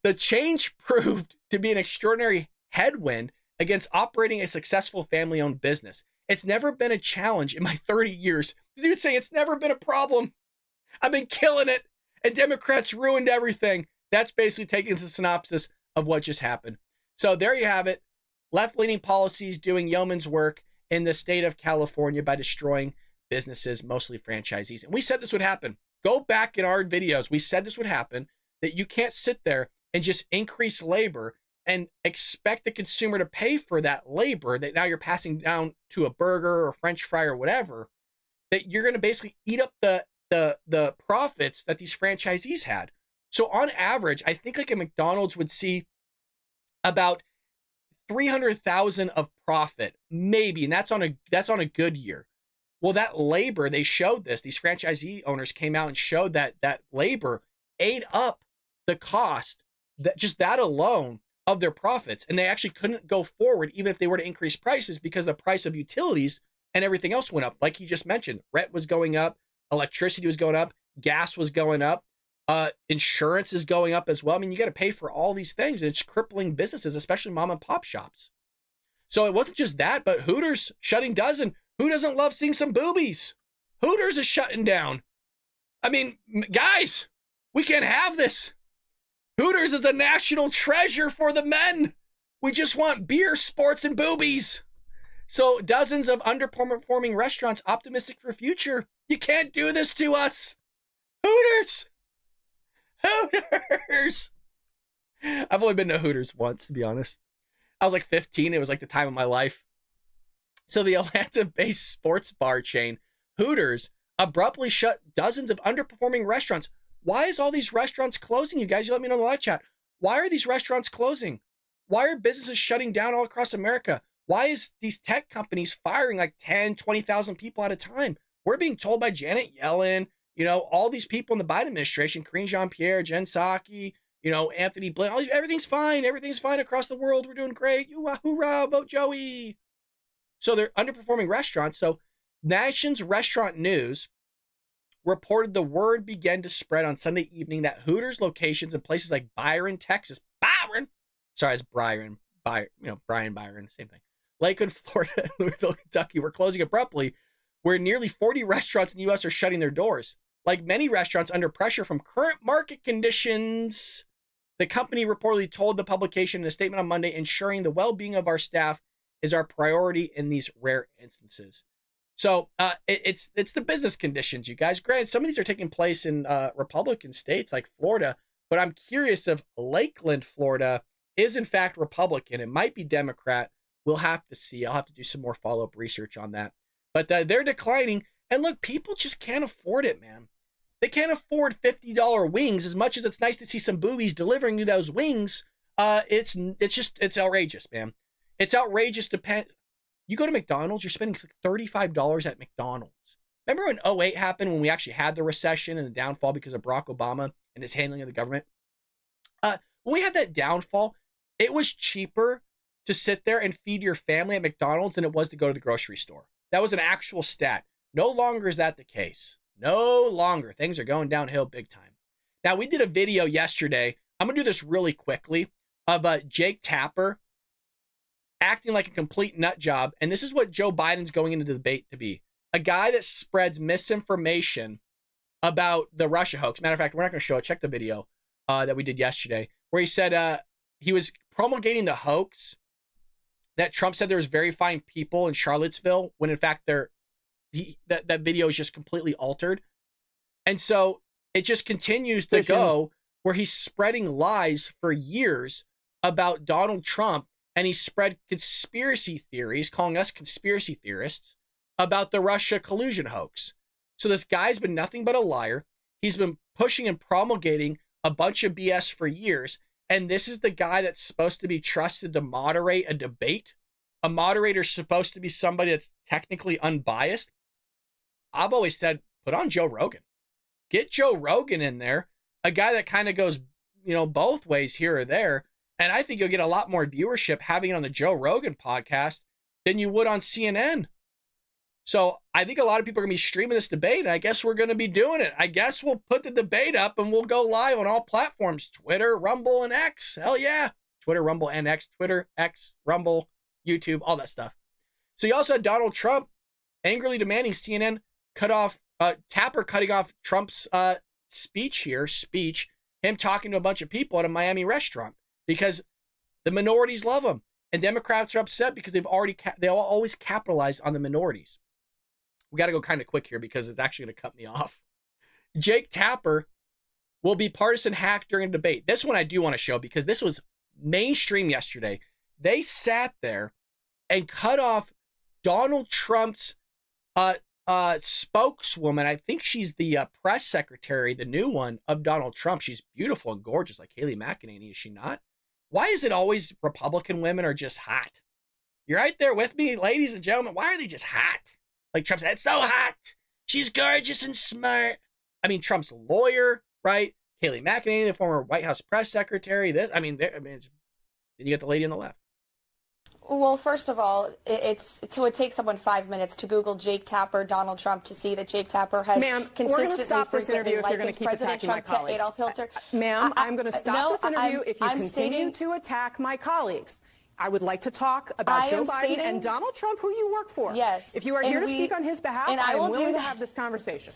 The change proved to be an extraordinary headwind against operating a successful family-owned business. It's never been a challenge in my 30 years. The dude's saying it's never been a problem. I've been killing it, and Democrats ruined everything. That's basically taking the synopsis of what just happened. So there you have it. Left-leaning policies doing yeoman's work in the state of California by destroying businesses, mostly franchisees. And we said this would happen. Go back in our videos. We said this would happen, that you can't sit there and just increase labor and expect the consumer to pay for that labor that now you're passing down to a burger or French fry or whatever, that you're going to basically eat up the profits that these franchisees had. So on average, I think like a McDonald's would see about 300,000 of profit, maybe, and that's on a good year. Well, that labor, they showed this. These franchisee owners came out and showed that labor ate up the cost, that alone, of their profits, and they actually couldn't go forward even if they were to increase prices because the price of utilities and everything else went up. Like he just mentioned, rent was going up, electricity was going up, gas was going up, insurance is going up as well. I mean, you got to pay for all these things, and it's crippling businesses, especially mom and pop shops. So it wasn't just that, but Hooters shutting down. Who doesn't love seeing some boobies? Hooters is shutting down. I mean, guys, We can't have this. Hooters is a national treasure for the men. We just want beer, sports, and boobies. So dozens of underperforming restaurants optimistic for future. You can't do this to us. Hooters. Hooters. I've only been to Hooters once, to be honest. I was like 15. It was like the time of my life. So the Atlanta-based sports bar chain, Hooters, abruptly shut dozens of underperforming restaurants. Why is all these restaurants closing, you guys? You let me know in the live chat. Why are these restaurants closing? Why are businesses shutting down all across America? Why is these tech companies firing like 10, 20,000 people at a time? We're being told by Janet Yellen, you know, all these people in the Biden administration, Karine Jean-Pierre, Jen Psaki, you know, Anthony Blinken, everything's fine. Everything's fine across the world. We're doing great. Hoorah, vote Joey. So they're underperforming restaurants. So Nation's Restaurant News reported the word began to spread on Sunday evening that Hooters locations in places like Byron, Texas, sorry, it's Byron, same thing. Lakewood, Florida, and Louisville, Kentucky were closing abruptly, where nearly 40 restaurants in the U.S. are shutting their doors. Like many restaurants under pressure from current market conditions, the company reportedly told the publication in a statement on Monday, ensuring the well-being of our staff is our priority in these rare instances. So it's the business conditions, you guys. Granted, some of these are taking place in Republican states like Florida, but I'm curious if Lakeland, Florida is in fact Republican. It might be Democrat. We'll have to see. I'll have to do some more follow-up research on that. But they're declining. And look, people just can't afford it, man. They can't afford $50 wings. As much as it's nice to see some boobies delivering you those wings, it's outrageous, man. It's outrageous to you go to McDonald's, you're spending $35 at McDonald's. Remember when 2008 happened, when we actually had the recession and the downfall because of Barack Obama and his handling of the government? When we had that downfall, it was cheaper to sit there and feed your family at McDonald's than it was to go to the grocery store. That was an actual stat. No longer is that the case. No longer. Things are going downhill big time. Now, we did a video yesterday. I'm going to do this really quickly of Jake Tapper acting like a complete nut job. And this is what Joe Biden's going into the debate to be. A guy that spreads misinformation about the Russia hoax. Matter of fact, we're not going to show it. Check the video that we did yesterday, where he said he was promulgating the hoax that Trump said there was very fine people in Charlottesville, when in fact that video is just completely altered. And so it just continues to go where he's spreading lies for years about Donald Trump, and he spread conspiracy theories, calling us conspiracy theorists, about the Russia collusion hoax. So this guy's been nothing but a liar. He's been pushing and promulgating a bunch of BS for years. And this is the guy that's supposed to be trusted to moderate a debate. A moderator's supposed to be somebody that's technically unbiased. I've always said, put on Joe Rogan. Get Joe Rogan in there, a guy that kind of goes, both ways here or there. And I think you'll get a lot more viewership having it on the Joe Rogan podcast than you would on CNN. So I think a lot of people are going to be streaming this debate, and I guess we're going to be doing it. I guess we'll put the debate up and we'll go live on all platforms, Twitter, Rumble, and X. Hell yeah. Twitter, Rumble, and X. Twitter, X, Rumble, YouTube, all that stuff. So you also had Donald Trump angrily demanding CNN cut off, Tapper cutting off Trump's speech, him talking to a bunch of people at a Miami restaurant, because the minorities love him. And Democrats are upset because they always capitalize on the minorities. We got to go kind of quick here because it's actually going to cut me off. Jake Tapper will be partisan hack during a debate. This one I do want to show because this was mainstream yesterday. They sat there and cut off Donald Trump's spokeswoman. I think she's the press secretary, the new one of Donald Trump. She's beautiful and gorgeous like Haley McEnany, is she not? Why is it always Republican women are just hot? You're right there with me, ladies and gentlemen. Why are they just hot? Like Trump said, it's so hot. She's gorgeous and smart. I mean, Trump's lawyer, right? Haley McEnany, the former White House press secretary. Then you get the lady on the left. Well, first of all, it takes someone 5 minutes to Google Jake Tapper, Donald Trump, to see that Jake Tapper has consistently, we're going to stop this interview if you're going to keep President attacking Trump my colleagues. Adolf Hitler. Ma'am, I'm going to stop this interview if you I'm continue to attack my colleagues. I would like to talk about Joe Biden and Donald Trump, who you work for. Yes. If you are here to speak on his behalf, I am willing to have this conversation.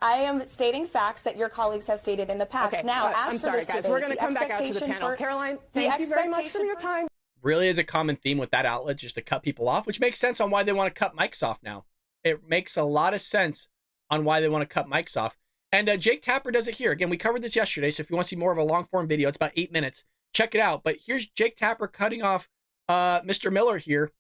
I am stating facts that your colleagues have stated in the past. Okay, now, as I'm for sorry, this guys. debate, We're going to the come back out to the expectation panel. for- Caroline, the thank you very much for expectation your time. Really is a common theme with that outlet, just to cut people off, which makes sense on why they want to cut mics off now. It makes a lot of sense on why they want to cut mics off. And Jake Tapper does it here. Again, we covered this yesterday, so if you want to see more of a long-form video, it's about 8 minutes. Check it out. But here's Jake Tapper cutting off Mr. Miller here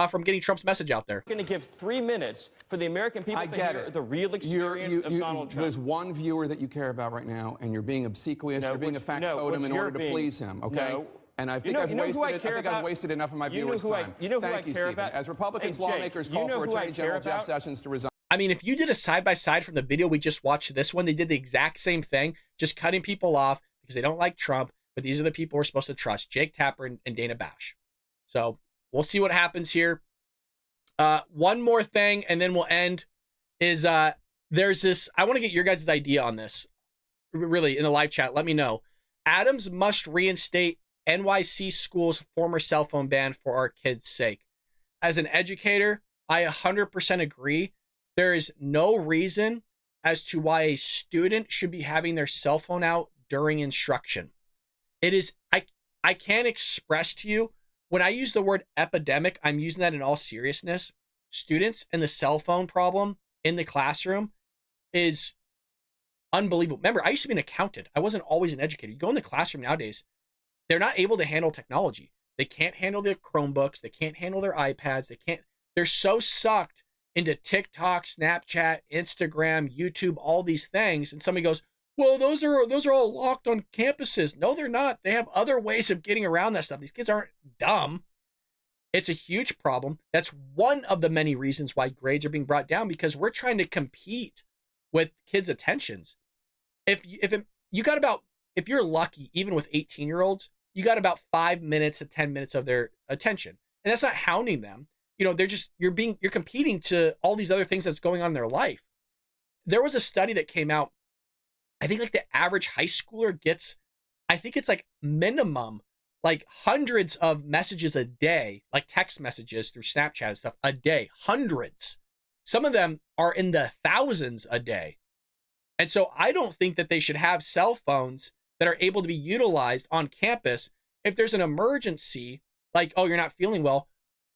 from getting Trump's message out there. We're going to give 3 minutes for the American people to hear the real experience of Donald Trump. There's one viewer that you care about right now, and you're being obsequious. You're being a factotum in order to please him, okay? No. And I think I've wasted enough of my viewers' time. Thank you, Stephen. As Republicans, lawmakers call for Attorney General Jeff Sessions to resign. I mean, if you did a side-by-side from the video we just watched this one, they did the exact same thing, just cutting people off because they don't like Trump, but these are the people we're supposed to trust, Jake Tapper and Dana Bash. So we'll see what happens here. One more thing, and then we'll end, is there's this, I want to get your guys' idea on this, really, in the live chat. Let me know. Adams must reinstate NYC schools' former cell phone ban for our kids' sake. As an educator, I 100% agree. There is no reason as to why a student should be having their cell phone out during instruction. It is, I can't express to you, when I use the word epidemic, I'm using that in all seriousness. Students and the cell phone problem in the classroom is unbelievable. Remember, I used to be an accountant. I wasn't always an educator. You go in the classroom nowadays, they're not able to handle technology. They can't handle their Chromebooks. They can't handle their iPads. They're so sucked into TikTok, Snapchat, Instagram, YouTube, all these things. And somebody goes, well, those are all locked on campuses. No, they're not. They have other ways of getting around that stuff. These kids aren't dumb. It's a huge problem. That's one of the many reasons why grades are being brought down, because we're trying to compete with kids' attentions. If you're lucky, even with 18-year-olds, you got about 5 minutes to 10 minutes of their attention. And that's not hounding them. You know, you're competing to all these other things that's going on in their life. There was a study that came out. I think like the average high schooler gets, I think it's like minimum, like hundreds of messages a day, like text messages through Snapchat and stuff a day, hundreds. Some of them are in the thousands a day. And so I don't think that they should have cell phones that are able to be utilized on campus. If there's an emergency, like, oh, you're not feeling well.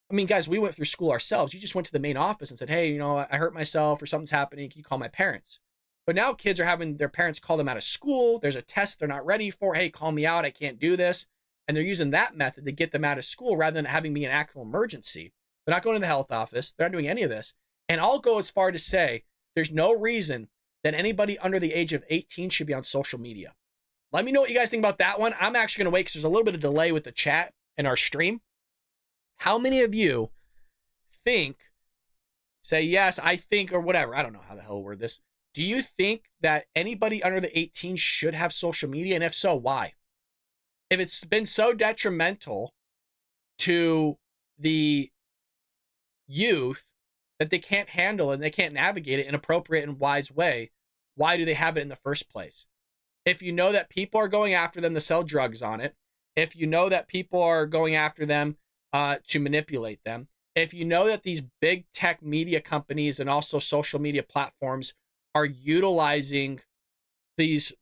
I mean, guys, we went through school ourselves. You just went to the main office and said, hey, you know, I hurt myself or something's happening. Can you call my parents? But now kids are having their parents call them out of school. There's a test they're not ready for. Hey, call me out. I can't do this. And they're using that method to get them out of school rather than having me an actual emergency. They're not going to the health office. They're not doing any of this. And I'll go as far to say there's no reason that anybody under the age of 18 should be on social media. Let me know what you guys think about that one. I'm actually going to wait because there's a little bit of delay with the chat and our stream. How many of you say yes, I think, or whatever. I don't know how the hell to word this. Do you think that anybody under the 18 should have social media? And if so, why? If it's been so detrimental to the youth that they can't handle it and they can't navigate it in an appropriate and wise way, why do they have it in the first place? If you know that people are going after them to sell drugs on it, if you know that people are going after them to manipulate them, if you know that these big tech media companies and also social media platforms are utilizing these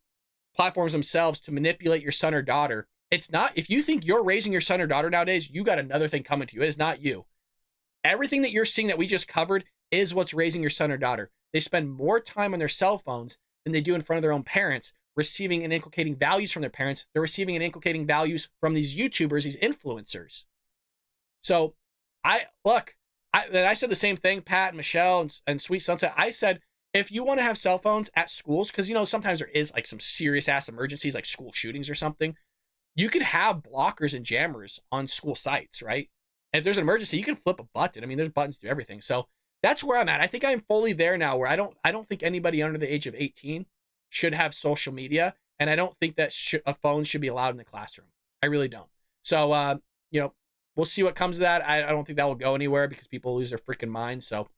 platforms themselves to manipulate your son or daughter, it's not, if you think you're raising your son or daughter nowadays, you got another thing coming to you. It is not you. Everything that you're seeing that we just covered is what's raising your son or daughter. They spend more time on their cell phones than they do in front of their own parents, receiving and inculcating values from their parents. They're receiving and inculcating values from these YouTubers, these influencers. So I said the same thing, Pat, Michelle, and Sweet Sunset. I said, if you want to have cell phones at schools, because, you know, sometimes there is like some serious ass emergencies, like school shootings or something, you can have blockers and jammers on school sites, right? And if there's an emergency, you can flip a button. I mean, there's buttons to everything. So that's where I'm at. I think I'm fully there now, where I don't think anybody under the age of 18 should have social media, and I don't think that a phone should be allowed in the classroom. I really don't. So, you know, we'll see what comes of that. I don't think that will go anywhere because people lose their freaking minds. So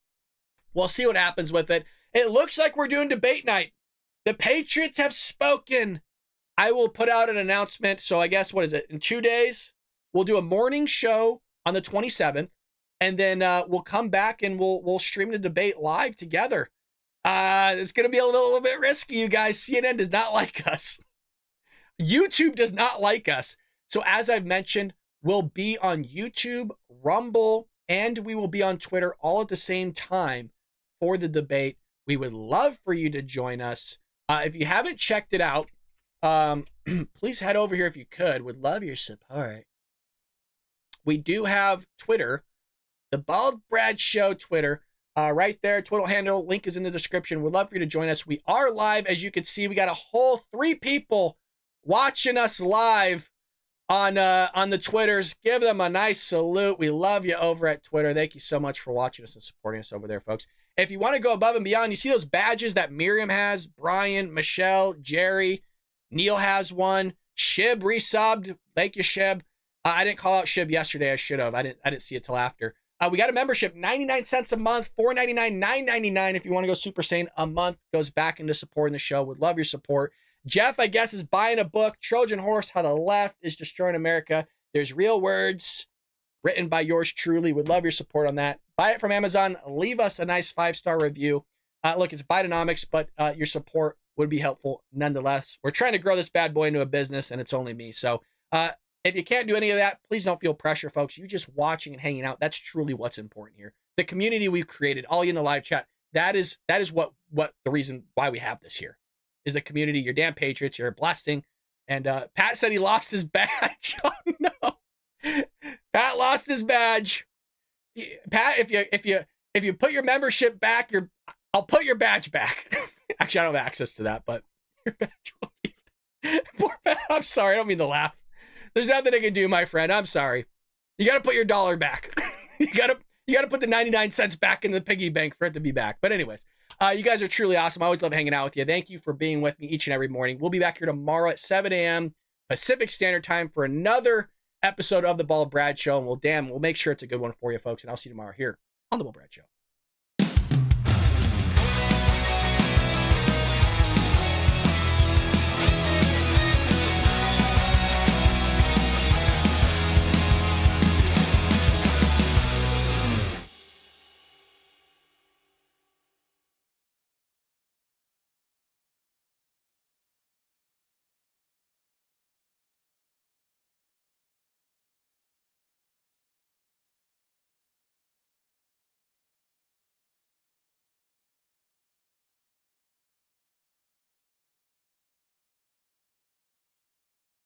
we'll see what happens with it. It looks like we're doing debate night. The Patriots have spoken. I will put out an announcement. So I guess, what is it? In 2 days, we'll do a morning show on the 27th, and then we'll come back and we'll stream the debate live together. It's going to be a little bit risky, you guys. CNN does not like us. YouTube does not like us. So as I've mentioned, we'll be on YouTube, Rumble, and we will be on Twitter all at the same time for the debate. We would love for you to join us. If you haven't checked it out, please head over here if you could. Would love your support. We do have Twitter, the Bald Brad Show Twitter, right there. Twitter handle, link is in the description. We'd love for you to join us. We are live, as you can see. We got a whole 3 people watching us live on the Twitters. Give them a nice salute. We love you over at Twitter. Thank you so much for watching us and supporting us over there, folks. If you want to go above and beyond, you see those badges that Miriam has, Brian, Michelle, Jerry, Neil has one, Shib resubbed. Thank you, Shib. I didn't call out Shib yesterday. I should have. I didn't see it till after. We got a membership, 99 cents a month, $4.99, $9.99 if you want to go Super Saiyan a month. Goes back into supporting the show. Would love your support. Jeff, I guess, is buying a book, Trojan Horse, How the Left is Destroying America. There's real words written by yours truly. Would love your support on that. Buy it from Amazon. Leave us a nice 5-star review. Look, it's Bidenomics, but your support would be helpful nonetheless. We're trying to grow this bad boy into a business, and it's only me. So if you can't do any of that, please don't feel pressure, folks. You just watching and hanging out, that's truly what's important here. The community we've created, all you in the live chat, that is what the reason why we have this here is the community. You're damn patriots. You're a blessing. And Pat said he lost his badge. Oh no, Pat lost his badge. Pat, if you put your membership back, I'll put your badge back. Actually, I don't have access to that, but your badge will be. Poor Pat. I'm sorry. I don't mean to laugh. There's nothing I can do, my friend. I'm sorry. You got to put your dollar back. you got to put the 99 cents back in the piggy bank for it to be back. But anyways, you guys are truly awesome. I always love hanging out with you. Thank you for being with me each and every morning. We'll be back here tomorrow at 7 a.m. Pacific Standard Time for another episode of the Bald Brad Show. And we'll make sure it's a good one for you, folks. And I'll see you tomorrow here on the Bald Brad Show.